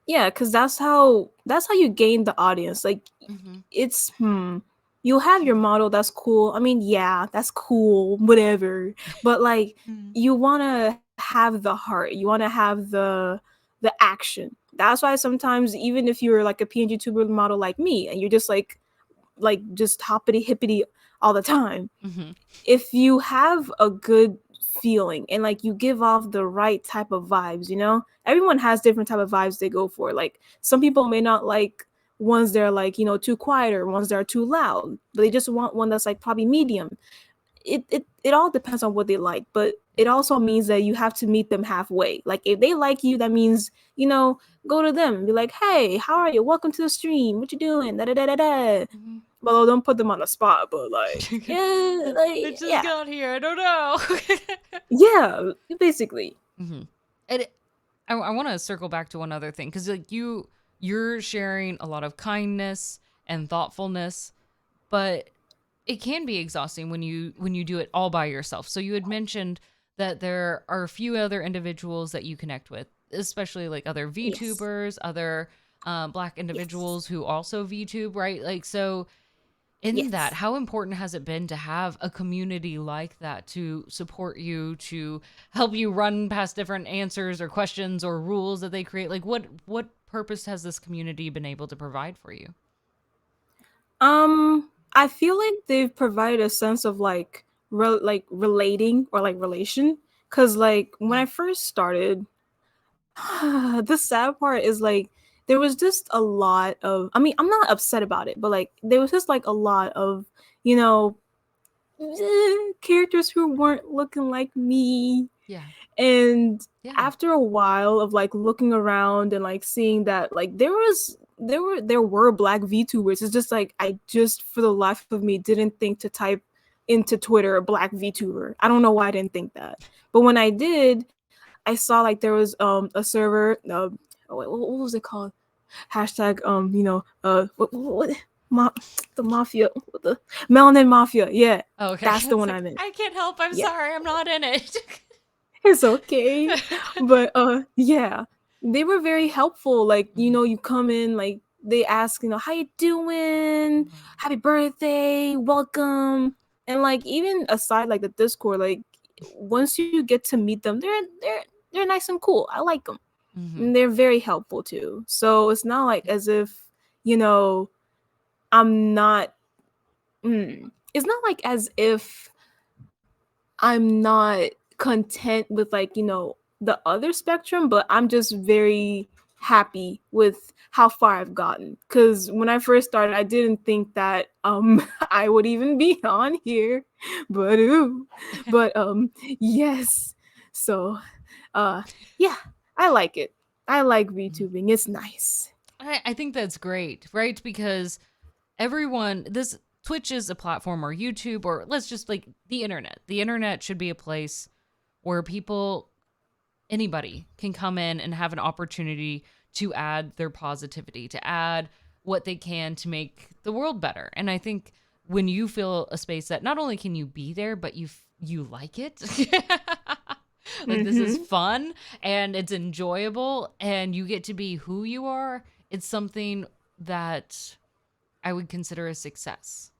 Yeah, because that's how you gain the audience. Like Mm-hmm. it's you have your model, that's cool. I mean, yeah, that's cool, whatever. But like you wanna have the heart, you wanna have the action. That's why sometimes even if you're like a PNG tuber model like me and you're just just hoppity hippity all the time, Mm-hmm. if you have a good feeling and like you give off the right type of vibes, you know, everyone has different type of vibes they go for. Like some people may not like ones that are like, you know, too quiet or ones that are too loud, but they just want one that's like probably medium. It all depends on what they like, but it also means that you have to meet them halfway. Like if they like you, that means, you know, go to them and be like, hey, how are you, welcome to the stream, what you doing, da da da da da. Mm-hmm. Well, don't put them on the spot, but like, yeah, It like, just yeah, got here. I don't know. yeah, basically. Mm-hmm. And I want to circle back to one other thing because like you're sharing a lot of kindness and thoughtfulness, but it can be exhausting when you do it all by yourself. So you had mentioned that there are a few other individuals that you connect with, especially like other Yes. VTubers, other Black Yes. individuals who also VTube, right? Like so. In that, Yes. how important has it been to have a community like that to support you, to help you run past different answers or questions or rules that they create? Like what purpose has this community been able to provide for you? I feel like they've provided a sense of like relating or like relation. Cause like when I first started, the sad part is like there was just a lot of, I mean, I'm not upset about it, but like there was just like a lot of, you know, characters who weren't looking like me. Yeah. And Yeah. after a while of like looking around and like seeing that like there were black VTubers, it's just like I just for the life of me didn't think to type into Twitter a black VTuber. I don't know why I didn't think that. But when I did, I saw like there was a server, what was it called? Hashtag what ma- the mafia, the melanin mafia. Yeah, Oh, okay. that's the It's one I like meant. I can't help. I'm Yeah. sorry. I'm not in it. It's okay. But yeah, they were very helpful. Like, you Mhm. know, you come in, like they ask, you know, how you doing? Happy birthday, welcome. And like even aside like the Discord, like once you get to meet them, they're nice and cool. I like them. Mhm. And they're very helpful too. So it's not like as if, you know, I'm not it's not like as if I'm not content with like, you know, the other spectrum, but I'm just very happy with how far I've gotten. Cause when I first started, I didn't think that I would even be on here. But ooh. But yes. So uh yeah, I like it. I like Mhm. VTubing. It's nice. I think that's great, right? Because everyone, this Twitch is a platform or YouTube or let's just like the internet. The internet should be a place where people, anybody can come in and have an opportunity to add their positivity, to add what they can to make the world better. And I think when you feel a space that not only can you be there, but you like it, Like, this is Mm-hmm. fun and it's enjoyable and you get to be who you are. It's something that I would consider a success,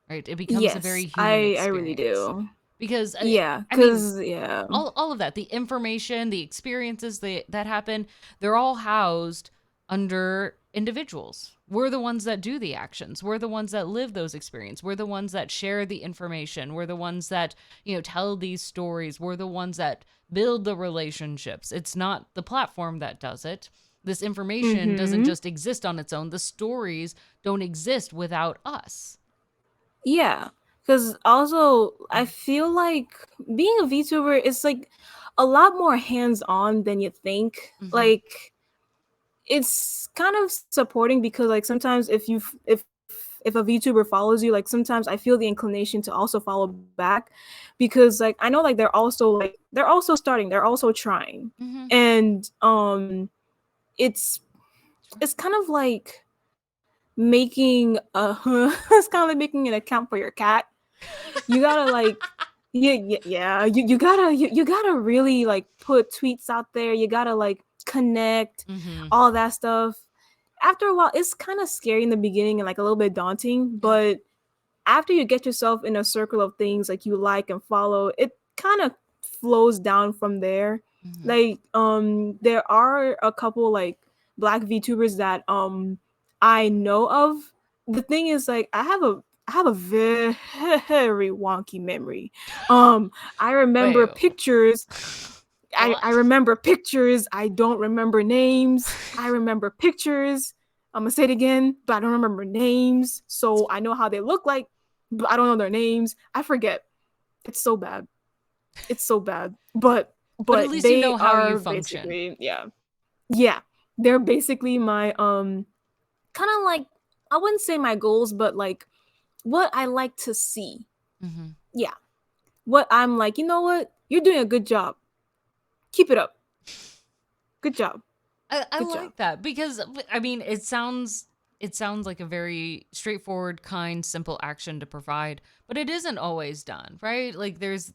right? It becomes a very Yes, human I really experience do. because Yeah, I mean, cause yeah. all of that, the information, the experiences that happen, they're all housed under individuals. We're the ones that do the actions. We're the ones that live those experiences. We're the ones that share the information. We're the ones that, tell these stories. We're the ones that build the relationships. It's not the platform that does it. This information doesn't Mm-hmm. just exist on its own. The stories don't exist without us. Yeah, because also I feel like being a VTuber is like a lot more hands-on than you think. Mm-hmm. Like it's kind of supporting because like sometimes if a VTuber follows you, like sometimes I feel the inclination to also follow back because like I know like they're also starting, they're also trying. Mm-hmm. And it's Sure. it's kind of like making a it's kind of like making an account for your cat. You gotta like yeah, you gotta really like put tweets out there. You gotta like connect, Mm-hmm. all that stuff. After a while, it's kind of scary in the beginning and like a little bit daunting, Yeah. but after you get yourself in a circle of things like you like and follow, it kind of flows down from there. Mm-hmm. Like there are a couple like black VTubers that I know of. The thing is like I have a very wonky memory. I remember Wait. pictures. I What? remember pictures. I don't remember names. I remember pictures. I'm gonna say it again, but I don't remember names. So I know how they look like, but I don't know their names. I forget. It's so bad. It's so bad. But at But least you they know how you are function. basically yeah. They're basically my kind of like I wouldn't say my goals, but like what I like to see. Mm-hmm. Yeah. What I'm like, you know what? You're doing a good job. Keep it up. Good job. I Good job. like that because I mean it sounds like a very straightforward, kind, simple action to provide, but it isn't always done, right? Like there's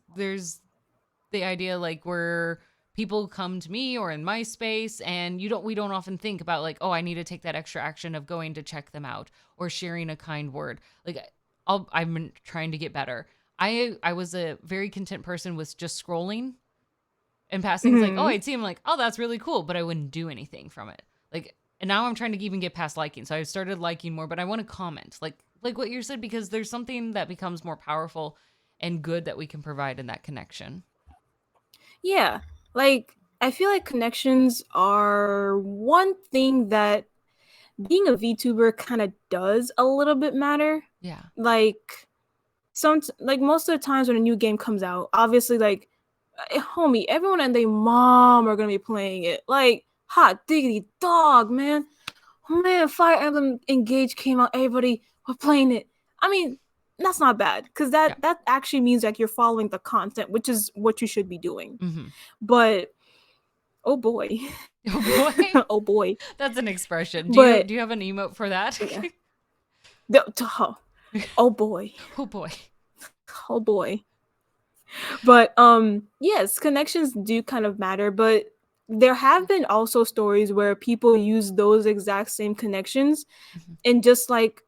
the idea like where people come to me or in my space and we don't often think about like, oh, I need to take that extra action of going to check them out or sharing a kind word. Like I've been trying to get better. I was a very content person with just scrolling and passing's like, oh, Mhm. I'd see him like, oh, that's really cool, but I wouldn't do anything from it. Like, and now I'm trying to even get past liking. So I started liking more, but I want to comment, like what you said, because there's something that becomes more powerful and good that we can provide in that connection. Yeah. Like I feel like connections are one thing that being a VTuber kind of does a little bit matter. Yeah. Like like most of the times when a new game comes out, obviously like homie, everyone and their mom are gonna be playing it. Like hot diggity dog, man. Oh, man, Fire Emblem Engage came out, everybody were playing it. I mean, that's not bad because Yeah. that actually means like you're following the content, which is what you should be doing. Mm-hmm. But oh boy, Oh boy. oh boy. That's an expression. Do you But do you have an emote for that? yeah, oh, oh boy, Oh boy. oh boy. But yes, connections do kind of matter, but there have been also stories where people use those exact same connections Mm-hmm. and just like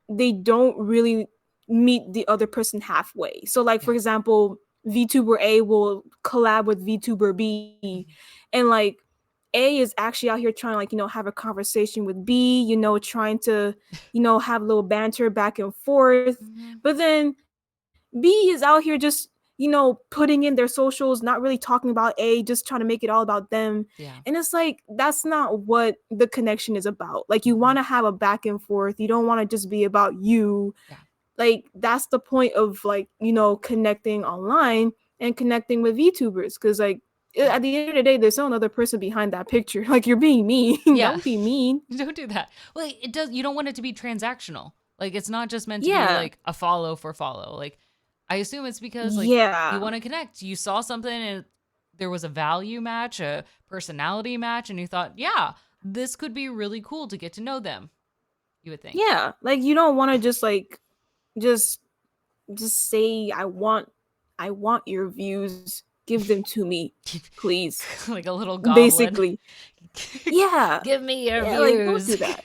they don't really meet the other person halfway. So like Yeah. for example, VTuber A will collab with VTuber B Mm-hmm. and like A is actually out here trying to like, have a conversation with B, trying to, have a little banter back and forth. Mm-hmm. But then B is out here just, putting in their socials, not really talking about A, just trying to make it all about them. Yeah. And it's like, that's not what the connection is about. Like, you Mm-hmm. want to have a back and forth. You don't want to just be about you. Yeah. Like, that's the point of, like, connecting online and connecting with VTubers. Because, like, Yeah. at the end of the day, there's no other person behind that picture. Like, you're being mean. Yeah. Don't be mean. Don't do that. Well, it does. You don't want it to be transactional. Like it's not just meant to be Yeah. like a follow for follow. Like I assume it's because like you Yeah. want to connect. You saw something and there was a value match, a personality match, and you thought, yeah, this could be really cool to get to know them. You would think. Yeah. Like, you don't want to just, like, just say I want your views. give them to me, please. Like a little goblin. Basically. Yeah. Give me your Yeah, like don't views. do that.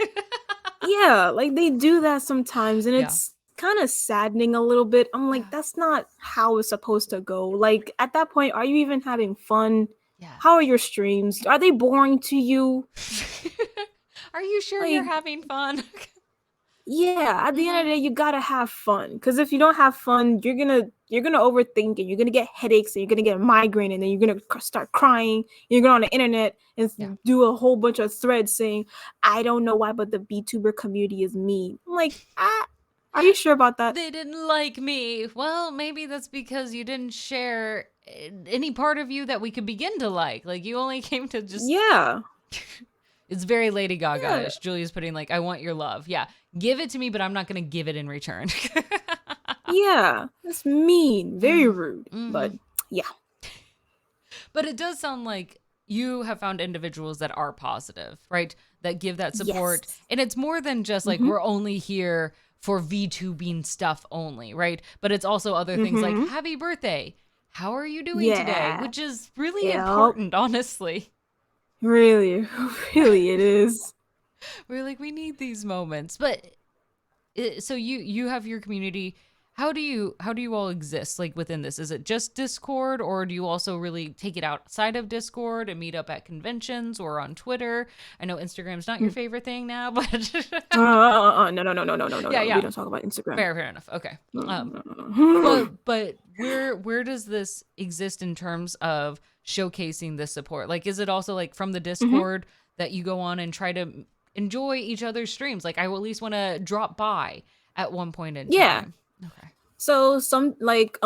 Yeah, like they do that sometimes and Yeah. it's kind of saddening a little bit. I'm like, Yeah. that's not how it's supposed to go. Like at that point, are you even having fun? Yeah. How are your streams? Are they boring to you? Are you sure you're Like, having fun? yeah, at the end of Mhm. the day, you gotta have fun. Because if you don't have fun, you're gonna overthink and you're gonna get headaches and you're gonna get a migraine and then you're gonna start crying. You're gonna go on the internet and Yeah. do a whole bunch of threads saying, "I don't know why, but the VTuber community is mean." I'm like, are you sure about that? They didn't like me. Well, maybe that's because you didn't share any part of you that we could begin to like. Like you only came to just Yeah, it's very Lady yeah, Gaga-ish. Julia's putting like, I want your love. Yeah. Give it to me, but I'm not gonna give it in return. yeah. That's mean, very Mm, rude. hmm. But yeah, But it does sound like you have found individuals that are positive, right? That give that support. yes. And it's more than just like Mhm, we're only here for VTubing stuff only, right? But it's also other things like mhm. happy birthday. How are you doing today? Yeah. Which is really Yep. important, honestly. Really, really, it is. We're like we need these moments. But so you have your community. How do you all exist like within this? Is it just Discord, or do you also really take it outside of Discord and meet up at conventions or on Twitter? I know Instagram's not your favorite thing now, but No, no, no, no, no, no, no, yeah, no. We yeah, don't talk about Instagram. fair enough. Okay. No, Um, no, no, no. but where does this exist in terms of showcasing this support? Like, is it also like from the Mhm. Discord that you go on and try to enjoy each other's streams? Like, I will at least want to drop by at one point in Yeah. time. Okay. So some like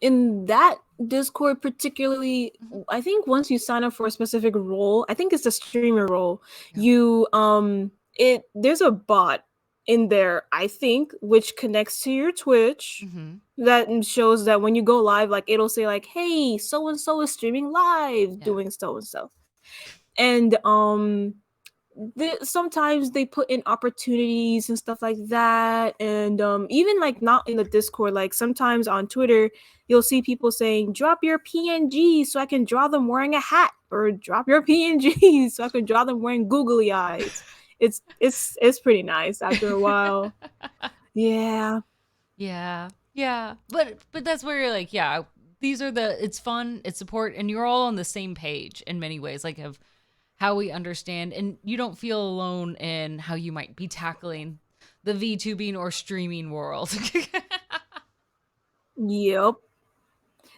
in that Discord particularly, Hmm. I think once you sign up for a specific role, I think it's the streamer role, Yeah. you it there's a bot in there, I think, which connects to your Twitch Hmm. that shows that when you go live, like it'll say like, "Hey, so and so is streaming live Yeah. doing so and so." And sometimes they put in opportunities and stuff like that, and even like not in the Discord, like sometimes on Twitter you'll see people saying drop your PNG so I can draw them wearing a hat, or drop your PNG so I can draw them wearing googly eyes. It's pretty nice after a while. Yeah. Yeah. Yeah. But that's where you're like, yeah, these are the it's fun, it's support, and you're all on the same page in many ways, like of how we understand, and you don't feel alone in how you might be tackling the VTubing or streaming world. Yep.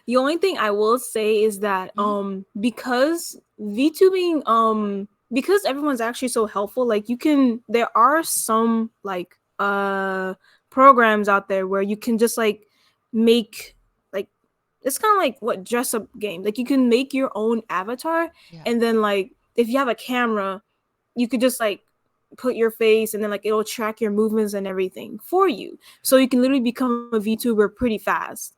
The only thing I will say is that Mhm. because VTubing because everyone's actually so helpful, like there are some like programs out there where you can just like make like it's kind of like what dress up game. Like you can make your own avatar Yeah. and then like if you have a camera, you could just like put your face and then like it'll track your movements and everything for you. So you can literally become a VTuber pretty fast.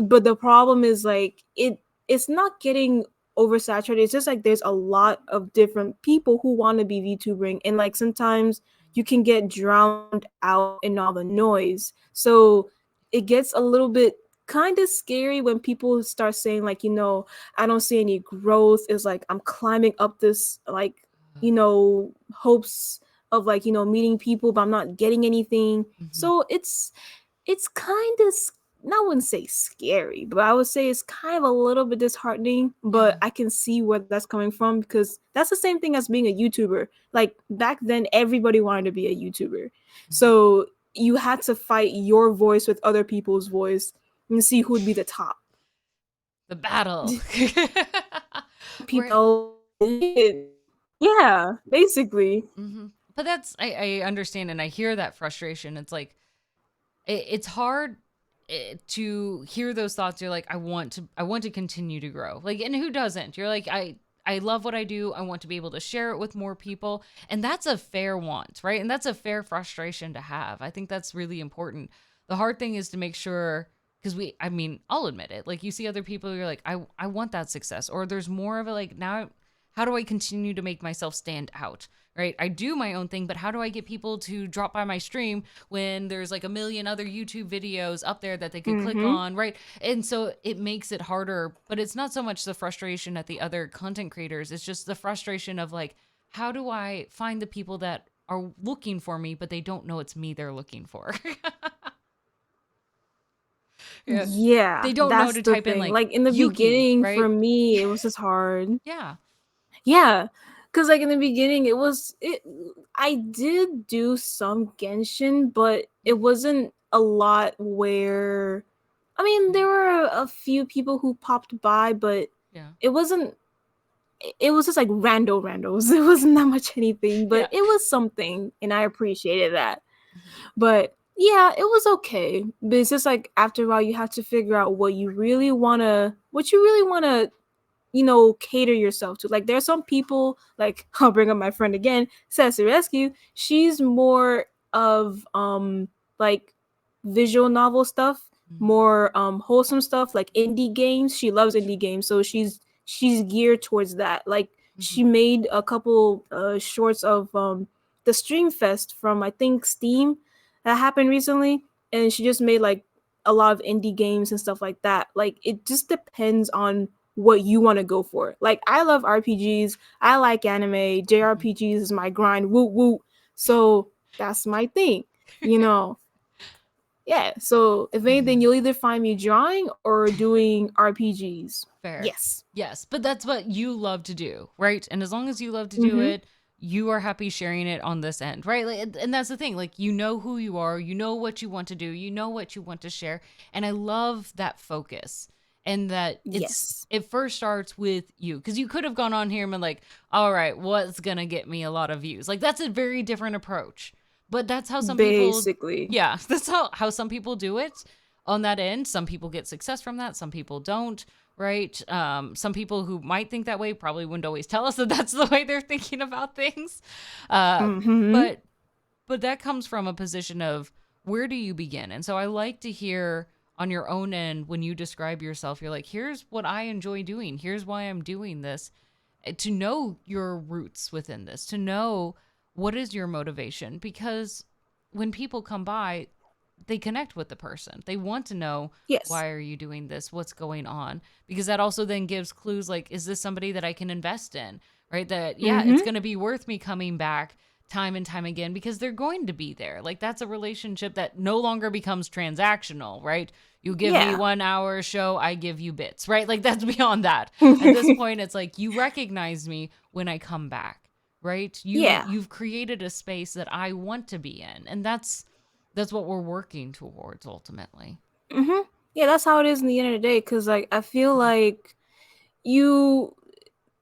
But the problem is like it's not getting oversaturated. It's just like there's a lot of different people who want to be VTubering, and like sometimes you can get drowned out in all the noise. So it gets a little bit kind of scary when people start saying like, I don't see any growth. It's like I'm climbing up this like, hopes of like, meeting people, but I'm not getting anything. Mhm. So it's kind of, I wouldn't say scary, but I would say it's kind of a little bit disheartening. But Yeah. I can see where that's coming from because that's the same thing as being a YouTuber. Like back then, everybody wanted to be a YouTuber, Mhm. so you had to fight your voice with other people's voice and see who would be the top. The battle. Right. People, yeah, basically, Hmm. But that's I understand and I hear that frustration. It's like it's hard to hear those thoughts. You're like, I want to continue to grow. Like, and who doesn't? You're like, I love what I do. I want to be able to share it with more people. And that's a fair want, right? And that's a fair frustration to have. I think that's really important. The hard thing is to make sure, because I mean, I'll admit it. Like, you see other people, you're like, I want that success. Or there's more of it. Like, how do I continue to make myself stand out? Right? I do my own thing, but how do I get people to drop by my stream when there's like a million other YouTube videos up there that they could click Mm-hmm. on, right? And so it makes it harder, but it's not so much the frustration at the other content creators, it's just the frustration of like, how do I find the people that are looking for me, but they don't know it's me they're looking for? Yeah. Yeah, They don't know that's to the type in thing. like Like in the Yuki, beginning, for right? me, it was just hard. Yeah. Yeah, because like in the beginning, it. I did do some Genshin, but it Mhm. wasn't a lot. Where, I mean, Mhm. there were a few people who popped by, but Yeah. it wasn't. It was just like randos. It wasn't that much anything, but Yeah. it was something, and I appreciated that. Mhm. But yeah, it was okay. But it's just like after a while, you have to figure out what you really wanna cater yourself to. Like there's some people, like I'll bring up my friend again, Sassy Rescue. She's more of like visual novel stuff, Mhm. more wholesome stuff, like indie games. She loves indie games, so she's geared towards that. Like she Mhm. made a couple shorts of the Stream Fest from I think Steam that happened recently, and she just made like a lot of indie games and stuff like that. Like it just depends on what you want to go for. Like I love RPGs, I like anime, Mhm. JRPGs is my grind, woot woot. So that's my thing, you know. Yeah. So if anything, Mhm. you'll either find me drawing or doing RPGs. Fair. Yes. Yes, but that's what you love to do, right? And as long as you love to do Mm-hmm. it, you are happy sharing it on this end, right? Like, and that's the thing. Like, you know who you are, you know what you want to do, you know what you want to share, and I love that focus. And that Yes. it first starts with you, because you could have gone on here and been like, all right, what's gonna get me a lot of views? Like, that's a very different approach. But that's how some people, Basically. yeah, that's how some people do it on that end. Some people get success from that, some people don't, right? Some people who might think that way probably wouldn't always tell us that that's the way they're thinking about things. Uh, Mm-hmm. but but that comes from a position of where do you begin? And so I like to hear on your own end when you describe yourself, you're like, here's what I enjoy doing. Here's why I'm doing this. To know your roots within this, to know what is your motivation. Because when people come by, they connect with the person. They want to know, Yes. why are you doing this? What's going on? Because that also then gives clues like, is this somebody that I can invest in? Right? That, yeah, it's Mm-hmm. going to be worth me coming back time and time again because they're going to be there. Like, that's a relationship that no longer becomes transactional, right? You give me Yeah. 1 hour show, I give you bits, right? Like, that's beyond that. At this point, it's like you recognize me when I come back, right? Yeah. You've created a space that I want to be in. And that's what we're working towards ultimately. Mm-hmm. Yeah, that's how it is in the end of the day. Cause like I feel like you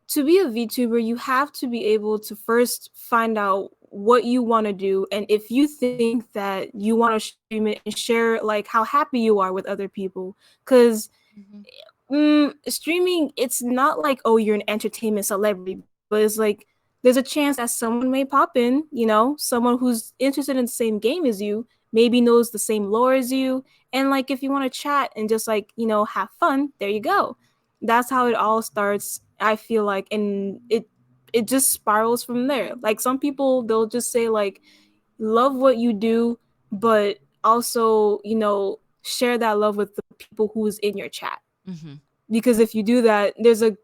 to be a VTuber, you have to be able to first find out what you want to do, and if you think that you want to stream it and share like how happy you are with other people, because Mm-hmm. streaming, it's not like, oh, you're an entertainment celebrity, but it's like there's a chance that someone may pop in, someone who's interested in the same game as you, maybe knows the same lore as you, and like if you want to chat and just like have fun, there you go. That's how it all starts, I feel like, and it just spirals from there. Like some people, they'll just say like, love what you do, but also share that love with the people who's in your chat, Mm-hmm. because if you do that, there's a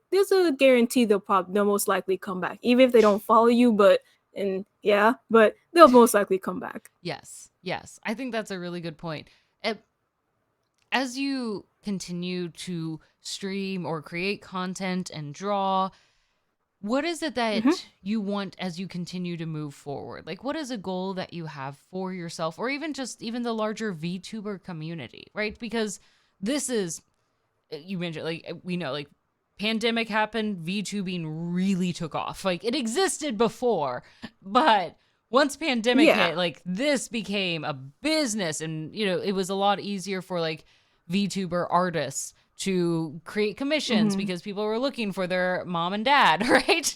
guarantee they'll most likely come back, even if they don't follow you. But they'll most likely come back. Yes. Yes. I think that's a really good point. Eh, As you continue to stream or create content and draw, what is it Mm-hmm. that you want as you continue to move forward? Like, what is a goal that you have for yourself or even just even the larger VTuber community, right? Because this is, you mentioned, like, we know, like, pandemic happened, VTubing really took off. Like, it existed before, but once pandemic Yeah. hit, like, this became a business, and it was a lot easier for like VTuber artists to create commissions Mm-hmm. because people were looking for their mom and dad, right?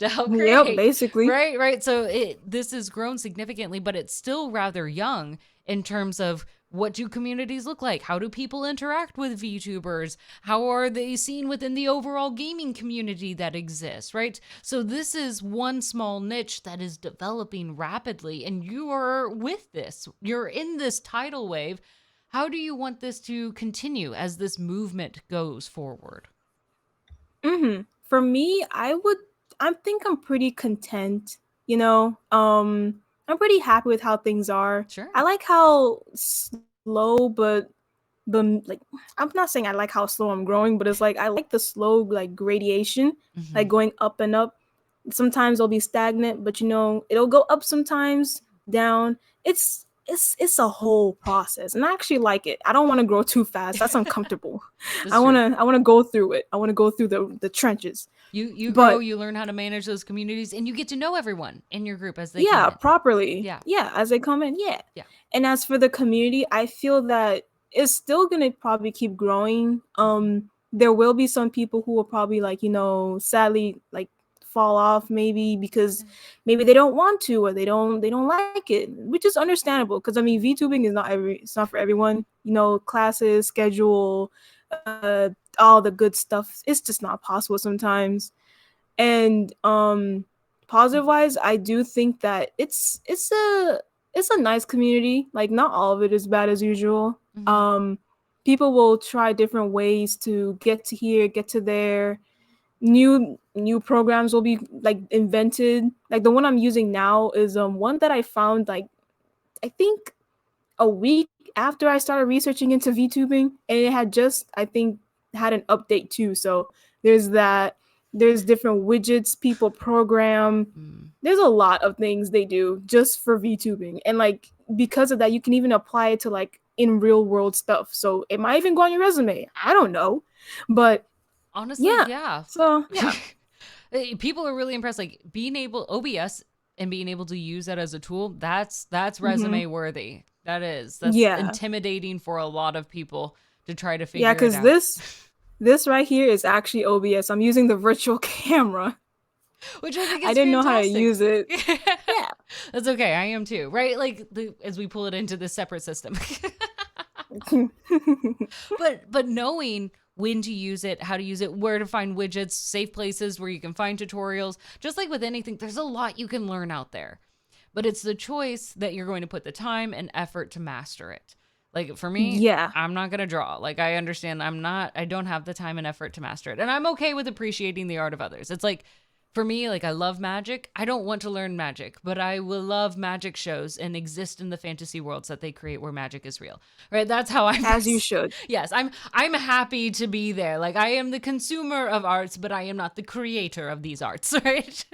To help Yep, create, basically. right? So this has grown significantly, but it's still rather young in terms of What do communities look like? How do people interact with VTubers? How are they seen within the overall gaming community that exists, right? So this is one small niche that is developing rapidly, and you are with this. You're in this tidal wave. How do you want this to continue as this movement goes forward? For me, I think I'm pretty content, you know. I'm pretty happy with how things are. Sure. I like how slow but the like I'm not saying I like how slow I'm growing, but it's like I like the slow like gradation, Mm-hmm. like going up and up. Sometimes it'll be stagnant, but it'll go up sometimes, down. It's a whole process, and I actually like it. I don't want to grow too fast. That's uncomfortable. That's true. I want to go through it. I want to go through the trenches. You grow, But you learn how to manage those communities, and you get to know everyone in your group as they come yeah, in. properly. Yeah. Yeah, as they come in, yeah. Yeah. And as for the community, I feel that it's still gonna probably keep growing. There will be some people who will probably like, sadly like fall off maybe because maybe they don't want to or they don't like it, which is understandable because I mean VTubing is it's not for everyone. Classes, schedule, uh all the good stuff. It's just not possible sometimes. And positive wise, I do think that it's a nice community. Like not all of it is bad as usual. Mm-hmm. People will try different ways to get to here, get to there. New programs will be like invented. Like the one I'm using now is one that I found like I think a week after I started researching into VTubing, and it had just I think had an update too. So there's that. There's different widgets people program. There's a lot of things they do just for VTubing, and like because of that, you can even apply it to like in real world stuff. So it might even go on your resume. I don't know, but Honestly, yeah. yeah. So yeah. People are really impressed. Like being able OBS and being able to use that as a tool, that's Mm-hmm. resume worthy. That's Yeah. intimidating for a lot of people to try to Yeah, figure it because out. this right here is actually OBS. I'm using the virtual camera. Which I think I is didn't know how to fantastic. use it. Yeah. That's okay. I am too, right? Like as we pull it into this separate system. But knowing when to use it, how to use it, where to find widgets, safe places where you can find tutorials, just like with anything, there's a lot you can learn out there. But it's the choice that you're going to put the time and effort to master it. Like for me, Yeah. I'm not going to draw. Like I understand I don't have the time and effort to master it. And I'm okay with appreciating the art of others. It's like for me, like I love magic. I don't want to learn magic, but I will love magic shows and exist in the fantasy worlds that they create where magic is real. Right? That's how I As you should. Yes, I'm happy to be there. Like I am the consumer of arts, but I am not the creator of these arts, right?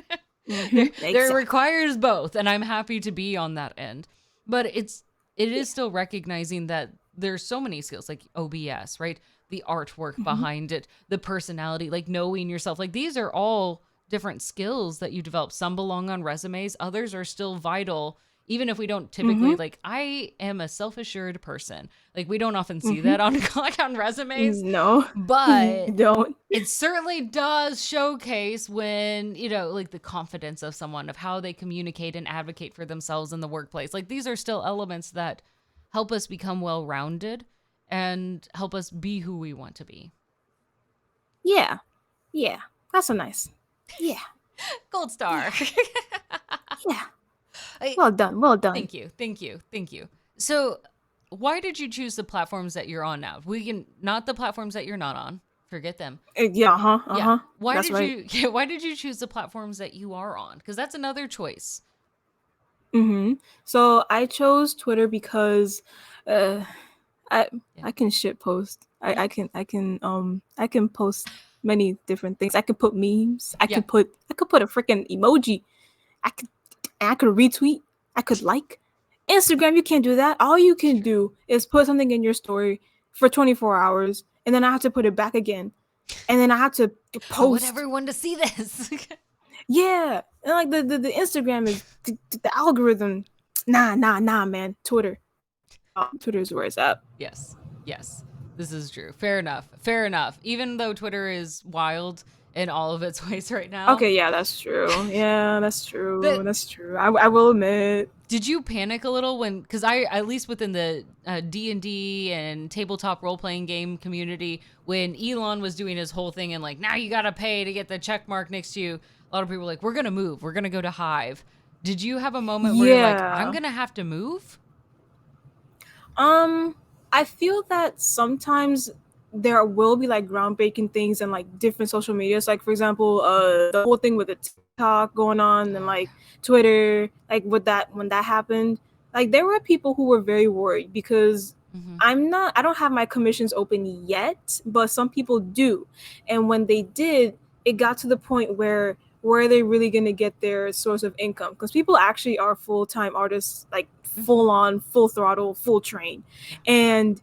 There Exactly. requires both, and I'm happy to be on that end. But it is still recognizing that there's so many skills like OBS, right? The artwork Mhm. behind it, the personality, like knowing yourself. Like these are all different skills that you develop. Some belong on resumes, others are still vital. Even if we don't typically Mhm. like, I am a self-assured person. Like we don't often see Mhm. that on like on resumes, No, you but don't. it certainly does showcase when, like the confidence of someone, of how they communicate and advocate for themselves in the workplace. Like these are still elements that help us become well rounded and help us be who we want to be. Yeah. Yeah. That's so nice. Yeah. Gold Yeah. star. Yeah. I, Well done. Well done. thank you. Thank you. Thank you. So, why did you choose the platforms that you're on now? We can, not the platforms that you're not on. Forget them. Yeah. Uh huh. Uh Yeah. huh. Why That's did right. you yeah, why did you choose the platforms that you are on? Cuz that's another choice. So I chose Twitter because, uh, I Yeah. I can shit post. Yeah. I can post many different things. I could put memes. Yeah. I could put a freaking emoji. I could I could retweet. I could like. Instagram, you can't do that. All you can do is put something in your story for 24 hours, and then I have to put it back again, and then I have to I want post. everyone to see this. Yeah, and like the Instagram is the algorithm. Nah, man. Twitter. Twitter is where it's at. Yes. Yes. This is true. Fair enough. Fair enough. Even though Twitter is wild in all of its ways right now, Okay, yeah, that's true. Yeah, that's true. that That's true. I will admit. Did you panic a little when, because I, at least within the D&D and tabletop role-playing game community, when Elon was doing his whole thing and like, now you gotta pay to get the check mark next to you, a lot of people were like, we're gonna move, we're gonna go to Hive. Did you have a moment where you're like, I'm Yeah. gonna have to move? Um, I feel that sometimes there will be like groundbreaking things and like different social medias. Like for example, the whole thing with the TikTok going on and Oh, like Twitter, like with that when that happened, like there were people who were very worried because yeah. Mm-hmm. I don't have my commissions open yet, but some people do. And when they did, it got to the point where are they really going to get their source of income? Because people actually are full-time artists, like Mm-hmm. full on, full throttle, full train. Yeah. And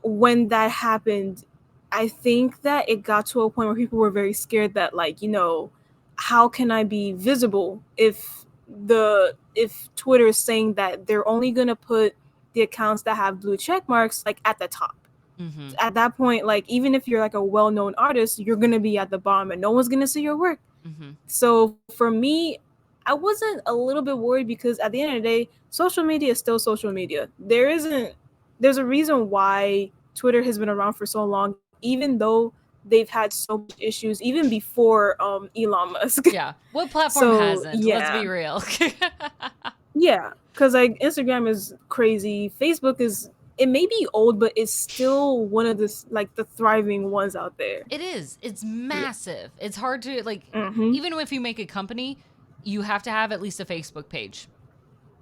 when that happened, I think that it got to a point where people were very scared that like, how can I be visible if Twitter is saying that they're only going to put the accounts that have blue check marks like at the top. Mm-hmm. At that point, like even if you're like a well-known artist, you're going to be at the bottom and no one's going to see your work. Mm-hmm. So for me, I wasn't a little bit worried because at the end of the day, social media is still social media. There's a reason why Twitter has been around for so long, even though they've had so much issues even before Elon Musk. Yeah. What platform So hasn't? Let's yeah, be real. yeah, because like Instagram is crazy. Facebook is it may be old, but it's still one of the thriving ones out there. It is. It's Yeah. massive. It's hard to like, Mm-hmm. even if you make a company, you have to have at least a Facebook page.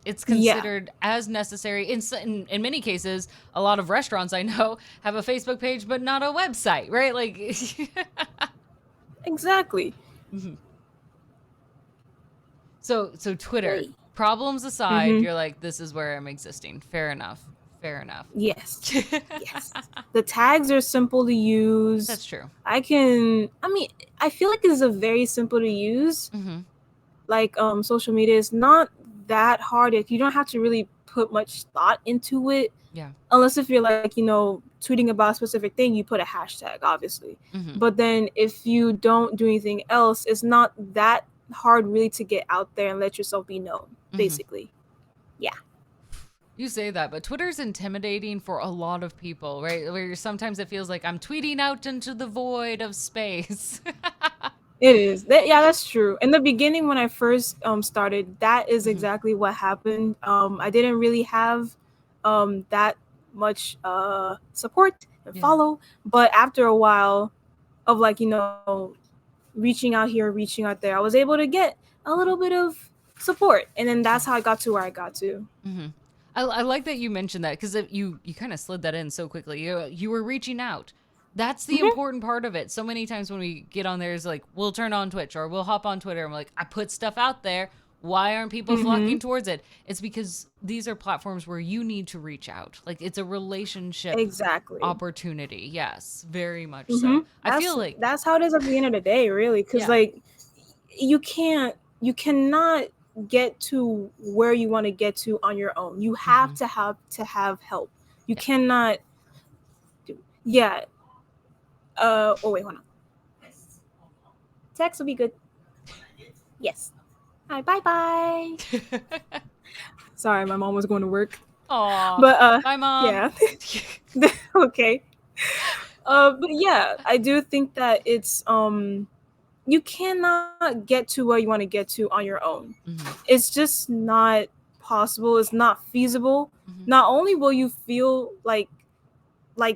It's Yeah. considered as necessary. In many cases, a lot of restaurants I know have a Facebook page but not a website, right? Like, Exactly. mhm. So Twitter, Hey. problems aside, Mm-hmm. you're like, this is where I'm existing. Fair enough. Fair enough. Yes. Yes. The tags are simple to use. That's true. I feel like it's a very simple to use. Mm-hmm. Like social media is not that hard. If you don't have to really put much thought into it, Yeah. unless if you're like, tweeting about a specific thing, you put a hashtag, obviously. Mm-hmm. But then if you don't do anything else, it's not that hard really to get out there and let yourself be known, Mm-hmm. basically. Yeah. You say that, but Twitter's intimidating for a lot of people, right? Where sometimes it feels like I'm tweeting out into the void of space. It is. Yeah, that's true. In the beginning, when I first started, that is Mhm. exactly what happened. I didn't really have that much support and Yeah. follow, but after a while of like reaching out here, reaching out there, I was able to get a little bit of support, and then that's how I got to where I got to. Mm-hmm. I like that you mentioned that because you kind of slid that in so quickly. You were reaching out. That's the Hmm. important part of it. So many times when we get on there, is like we'll turn on Twitch or we'll hop on Twitter and we're like, I put stuff out there. Why aren't people Hmm. flocking towards it? It's because these are platforms where you need to reach out. Like it's a relationship Exactly. opportunity. Yes, very much Hmm. so. I feel That's like that's how it is at the end of the day, really. Because yeah. like you cannot get to where you want to get to on your own. You have Hmm. to have help. You Yeah. cannot yeah. Oh wait, hold on. Text will be good. Yes. All right, bye bye. Sorry, my mom was going to work. Aw. But Bye, mom. yeah. Okay. But yeah, I do think that it's you cannot get to where you want to get to on your own. Hmm. It's just not possible. It's not feasible. Hmm. Not only will you feel like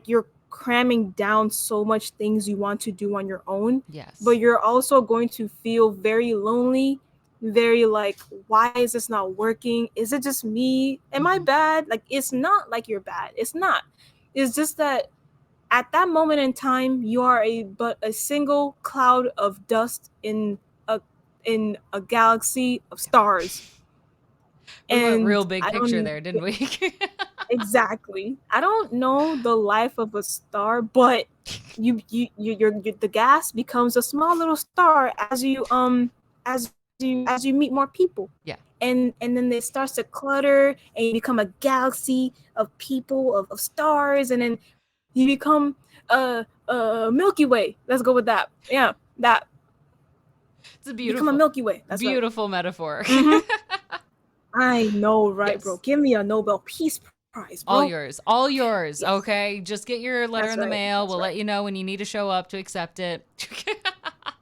you're cramming down so much things you want to do on your own, but Yes. you're also going to feel very lonely, very like, why is this not working? Is it just me? Am I Hmm. bad? Like, it's not like you're bad. It's not. It's just that at that moment in time, you are but a single cloud of dust a in a galaxy of stars. We went And real big I picture don't there, didn't we? exactly. I don't know the life of a star, but you're the gas becomes a small little star as you meet more people, Yeah. and then it starts to clutter, and you become a galaxy of people of stars, and then you become a Milky Way. Let's go with that. Yeah, that It's a become a beautiful, Milky Way. That's right. beautiful metaphor. Mm-hmm. I know, right, bro? Yes. Give me a Nobel Peace Prize, bro. All yours. All yours. Yes, Okay. Just get your letter that's in the right. mail. That's We'll right. let you know when you need to show up to accept it.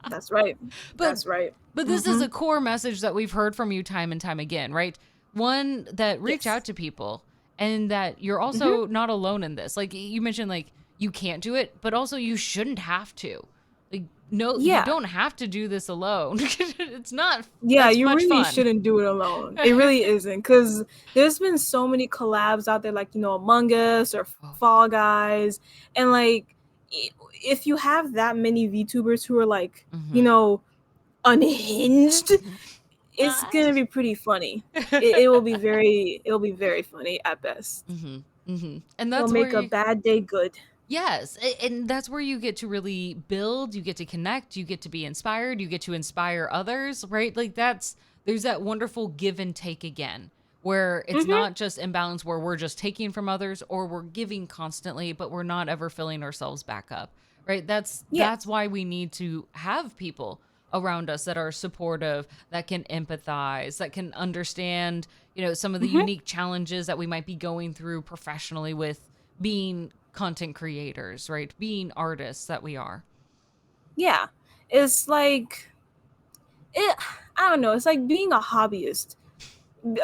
That's right. but That's right. but this is Mm-hmm. a core message that we've heard from you time and time again, right? One that reach Yes. out to people and that you're Mm-hmm. also not alone in this. Like you mentioned like you can't do it, but also you shouldn't have to. Like no, you Yeah. don't have to do this alone. It's not Yeah, that's you much really fun. shouldn't do it alone. It really isn't, because there's been so many collabs out there, like, Among Us or Oh Fall Guys. And, like, if you have that many VTubers who are, like, yeah. Mhm. unhinged, it's Ah. gonna be pretty funny. It will be very funny at best. Mhm. Mhm. And It'll that's where make a you bad day good. yes, and that's where you get to really build, you get to connect, you get to be inspired, you get to inspire others, right? Like that's there's that wonderful give and take again, where it's Mm-hmm. not just imbalance where we're just taking from others or we're giving constantly, but we're not ever filling ourselves back up. Right? That's Yes. why we need to have people around us that are supportive, that can empathize, that can understand, some of the Mm-hmm. unique challenges that we might be going through professionally with being content creators, right? Being artists that we are. Yeah. It's like it. I don't know. It's like being a hobbyist.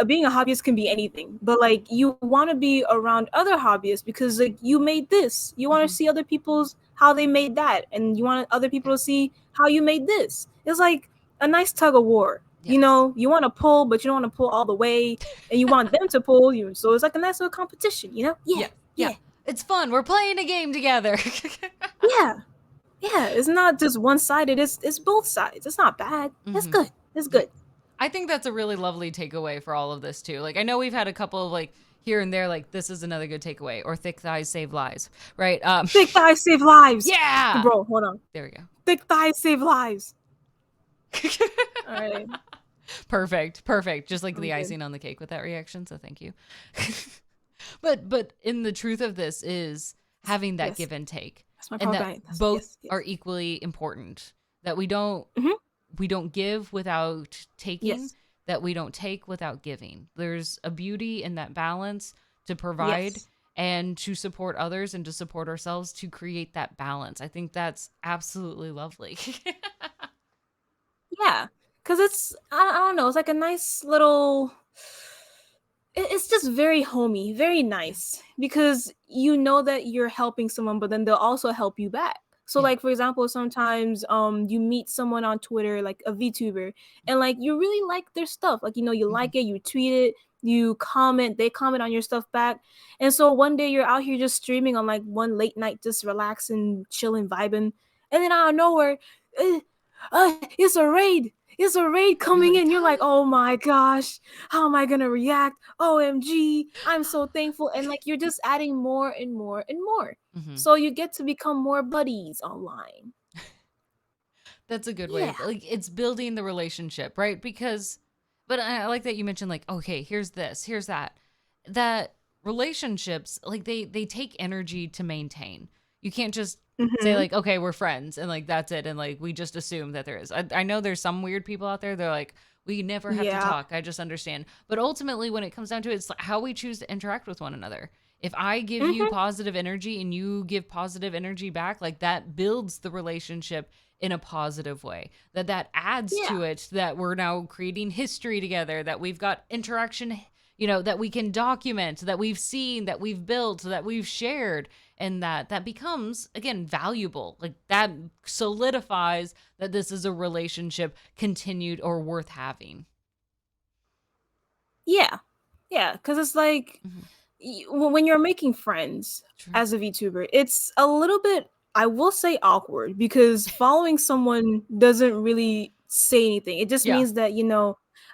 Being a hobbyist can be anything, but like you want to be around other hobbyists because like you made this, you want to Hmm. see other people's how they made that, and you want other people Yeah. to see how you made this. It's like a nice tug of war. Yes. You want to pull, but you don't want to pull all the way, and you want them to pull you. So it's like a nice little competition. Yeah, Yeah. Yeah. yeah, It's fun. We're playing a game together. yeah, yeah. It's not just one sided. It's both sides. It's not bad. It's Hmm. good. It's Yeah. good. I think that's a really lovely takeaway for all of this too. Like I know we've had a couple of like here and there, like this is another good takeaway, or thick thighs save lives, right? Thick thighs save lives, Yeah. bro. Hold on. There we Thick thighs save lives. go. All right. Perfect. Perfect. Just like I'm the good. icing on the cake with that reaction. So thank you. But in the truth of this is having that Yes. give and take, That's my and power that bank. both Yes. Yes. are equally important. That we don't give without taking, Yes. that we don't take without giving. There's a beauty in that balance to provide Yes. and to support others and to support ourselves to create that balance. I think that's absolutely lovely. Yeah. Cause I don't know. It's like a nice little. It's just very homey, very Yeah. nice, because you know that you're helping someone, but then they'll also help you back. So Yeah. like for example, sometimes you meet someone on Twitter, like a VTuber, and like you really like their stuff. Like you Mhm. like it, you tweet it, you comment, they comment on your stuff back. And so one day you're out here just streaming on like one late night, just relaxing, chilling, vibing, and then out of nowhere, uh, it's a raid. It's a raid You're coming like, in. You're like, oh my gosh, how am I gonna react? OMG, I'm so thankful. And like you're just adding more and more and more. mhm. So you get to become more buddies online. That's a good way Yeah. of like it's building the relationship, right? Because but I like that you mentioned like, okay, here's this, here's that. That relationships, like they take energy to maintain. You can't just say Mm-hmm. like, okay, we're friends and like that's it and like we just assume that there is. I know there's some weird people out there, they're like, we never have to Yeah. talk. I just understand. But ultimately when it comes down to it, it's like how we choose to interact with one another. If I give you Mm-hmm. positive energy and you give positive energy back, like that builds the relationship in a positive way. That adds Yeah. to it that we're now creating history together, that we've got interaction, that we can document, that we've seen, that we've built, that we've shared, and that becomes again valuable. Like that solidifies that this is a relationship continued or worth having. Yeah. Yeah. Because it's like Mhm. when you're making friends True. as a VTuber, it's a little bit, I will say, awkward, because following someone doesn't really say anything. It just Yeah. means that,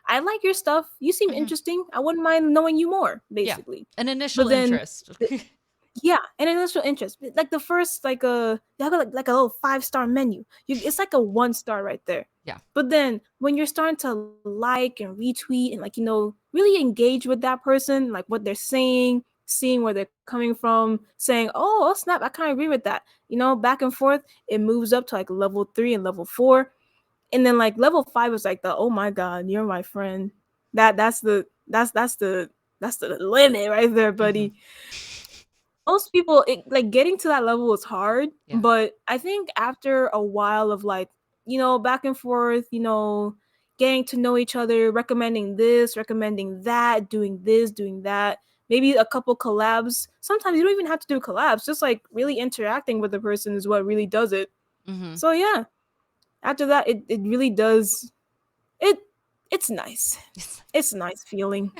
I like your stuff. You seem Mhm. interesting. I wouldn't mind knowing you more, Yeah. basically. An initial But then, interest. yeah, and initial interest. Like the first, like they have like a little 5-star menu. It's like a 1 star right there. Yeah. But then when you're starting to like and retweet and like really engage with that person, like what they're saying, seeing where they're coming from, saying, "Oh, snap, I kind of agree with that." Back and forth, it moves up to like level 3 and level 4, and then like level 5 is like the, "Oh my god, you're my friend." That's the That's the limit right there, buddy. Most people like getting to that level is hard, Yeah. but I think after a while of like, back and forth, getting to know each other, recommending this, recommending that, doing this, doing that, maybe a couple collabs. Sometimes you don't even have to do collabs, just like really interacting with the person is what really does it. Mm-hmm. So yeah, after that, it really does it. It's nice. It's a nice feeling.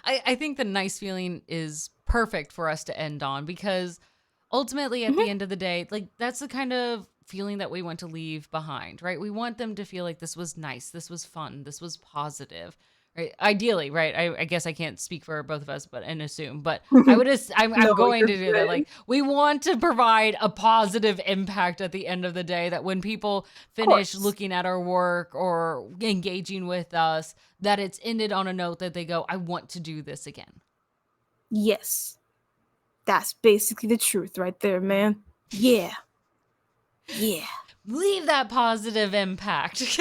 I think the nice feeling is perfect for us to end on because ultimately at the Mhm. end of the day, like that's the kind of feeling that we want to leave behind, right? We want them to feel like this was nice, this was fun, this was positive. Right? Ideally, right? I guess I can't speak for both of us, but and assume, but I'm No, going you're to do that. good. Like we want to provide a positive impact at the end of the day. That when people Of finish course. looking at our work or engaging with us, that it's ended on a note that they go, "I want to do this again." Yes. That's basically the truth right there, man. Yeah. Yeah. Leave that positive impact.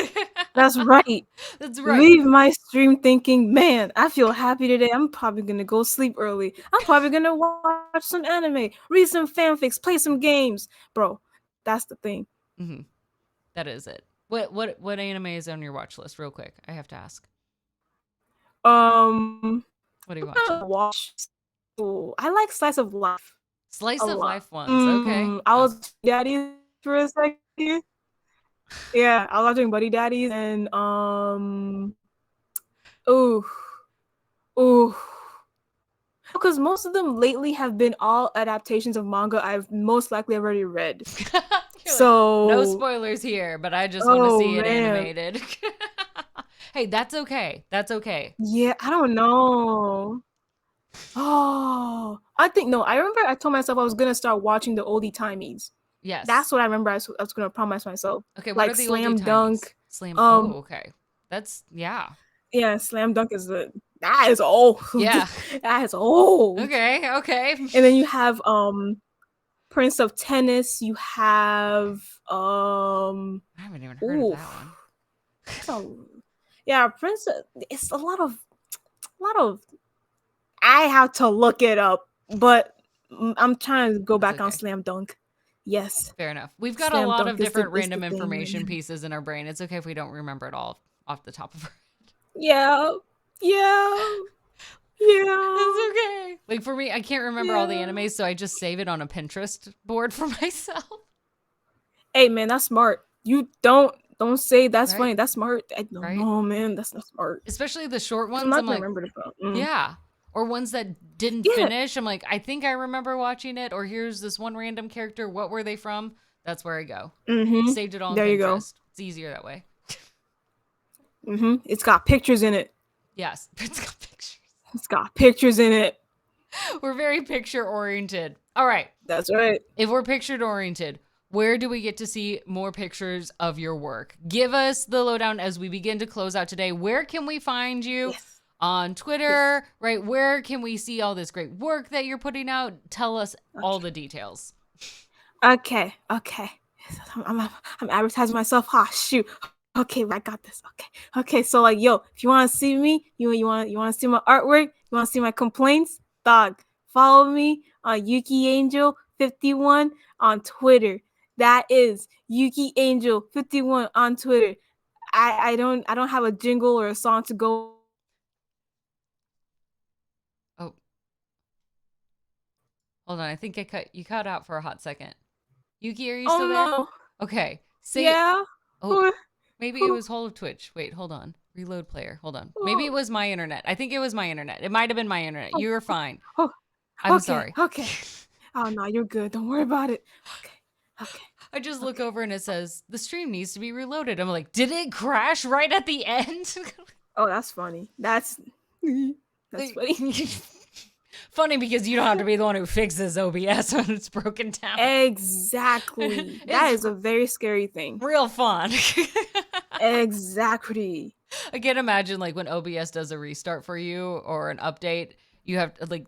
That's right. That's right. Leave my stream thinking, man, I feel happy today. I'm probably gonna go sleep early. I'm probably gonna watch some anime, read some fanfics, play some games. Bro, that's the thing. Hmm. That is it. What anime is on your watch list? Real quick, I have to ask. Um, What are you I'm gonna watching? watch. Ooh, I like slice of life a Slice of lot. life ones. Okay. I Oh. was daddy for a second. Yeah, I was watching Buddy Daddies and ooh, ooh. Because most of them lately have been all adaptations of manga I've most likely already read. You're like, no So, spoilers here, but I just want to oh see it man. animated. Hey, that's okay. That's okay. Yeah, I don't know. Oh, I think no. I remember I told myself I was gonna start watching the oldie timies. Yes. That's what I remember. I was gonna promise myself, Okay, what are like the oldie Slam timies? Dunk. Slam. Oh, Um, okay. That's yeah. yeah, Slam Dunk is that is old. Yeah. That is old. Okay, okay. And then you have Prince of Tennis. You have I haven't even heard of ooh, that one. it's a yeah, Prince. It's a lot of. I have to look it up, but I'm trying to go That's back on okay. Slam Dunk. Yes, Fair enough. We've got a Slam lot Dunk of is the different is the random thing, information man. pieces in our brain. It's okay if we don't remember it all off the top of our head. Yeah, yeah, yeah, It's okay. Like for me, I can't remember all the yeah. animes, so I just save it on a Pinterest board for myself. Hey, man, that's smart. You don't say that's Right? funny. That's smart. I don't Right? know, man. That's not smart. Especially the short 'Cause I'm ones. not I'm gonna like, remember the phone. yeah. Or ones that didn't Yeah. finish. I'm like, I think I remember watching it. Or here's this one random character. What were they from? That's where I go. Mm-hmm. Saved it all on There you go. Pinterest. It's easier that way. Mm-hmm. It's got pictures in it. Yes. It's got pictures. It's got pictures in it. We're very picture oriented. All right. That's right. If we're picture oriented, where do we get to see more pictures of your work? Give us the lowdown as we begin to close out today. Where can we find you? Yes. On Yes. Twitter, right? Where can we see all this great work that you're putting out? Tell us all Okay. the details. Okay. Okay. I'm advertising myself. Ah, shoot. Okay, I got this. Okay. Okay. So like, yo, if you want to see me, you want to see my artwork, you want to see my complaints, dog. Follow me on Yuki Angel 51 on Twitter. That is Yuki Angel 51 on Twitter. I don't have a jingle or a song to go. Oh, hold on. I think you cut out for a hot second. Yuki, are you Oh still there? no. Okay. Say Yeah. oh, Oh, maybe it oh, was Whole of Twitch. Wait, hold on. Reload player. Hold on. Maybe oh, it was my internet. I think it was my internet. It might have been my internet. oh, You were fine. oh. I'm Okay. sorry. Okay. Oh no, you're good. Don't worry about it. Okay. Okay. I just look Okay. over and it says the stream needs to be reloaded. I'm like, did it crash right at the end? Oh, that's funny. That's funny. Funny because you don't have to be the one who fixes OBS when it's broken down. Exactly. That It's is a very scary thing. real fun. Exactly. I can't imagine like when OBS does a restart for you or an update, you have to like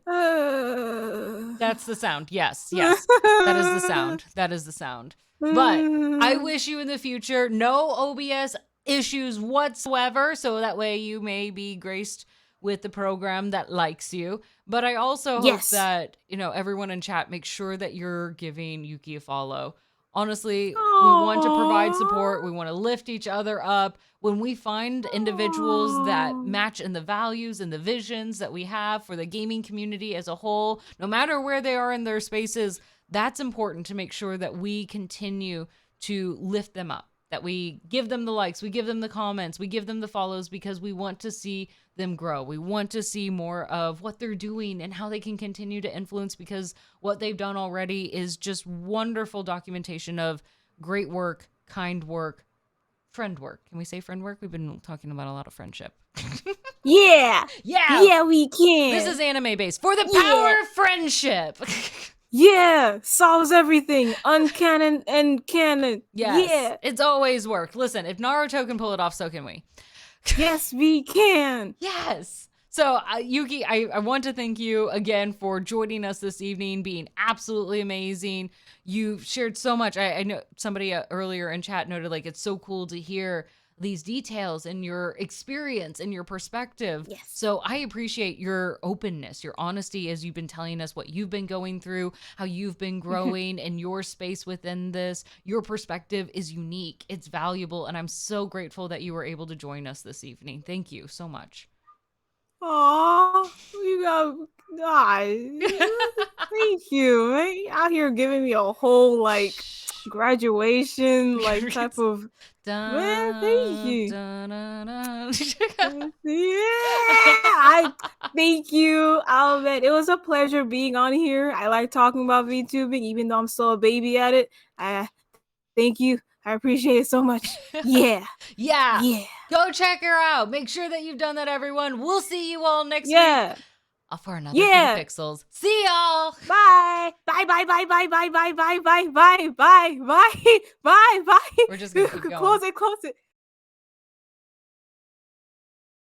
that's the sound. Yes, yes. That is the sound. That is the sound. But I wish you in the future no OBS issues whatsoever, so that way you may be graced with the program that likes you. But I also hope Yes. that, everyone in chat, make sure that you're giving Yuki a follow. Honestly, we want to provide support. We want to lift each other up. When we find individuals that match in the values and the visions that we have for the gaming community as a whole, no matter where they are in their spaces, that's important to make sure that we continue to lift them up, that we give them the likes, we give them the comments, we give them the follows, because we want to see them grow. We want to see more of what they're doing and how they can continue to influence, because what they've done already is just wonderful documentation of great work, kind work, friend work. Can we say friend work? We've been talking about a lot of friendship. Yeah. Yeah, we can. This is anime based. For the power of friendship. Yeah, solves everything. Uncanon and canon. Yes, yeah. It's always worked. Listen, if Naruto can pull it off, so can we. Yes, we can. Yes. So, Yuki, I want to thank you again for joining us this evening, being absolutely amazing. You shared so much. I know somebody earlier in chat noted, like, it's so cool to hear these details and your experience and your perspective. Yes. So I appreciate your openness, your honesty, as you've been telling us what you've been going through, how you've been growing in your space within this. Your perspective is unique. It's valuable. And I'm so grateful that you were able to join us this evening. Thank you so much. Aw, you got thank you. Man. Out here giving me a whole graduation type of man. Thank you. I thank you, Albert. It was a pleasure being on here. I like talking about VTubing, even though I'm still a baby at it. Thank you. I appreciate it so much. Yeah. Yeah. Go check her out. Make sure that you've done that, everyone. We'll see you all next week. For another Few Pixels. See y'all. Bye. Bye. Bye. Bye. Bye. Bye. Bye. Bye. Bye. Bye. Bye. Bye. Bye. Bye. We're just gonna keep going. Close it.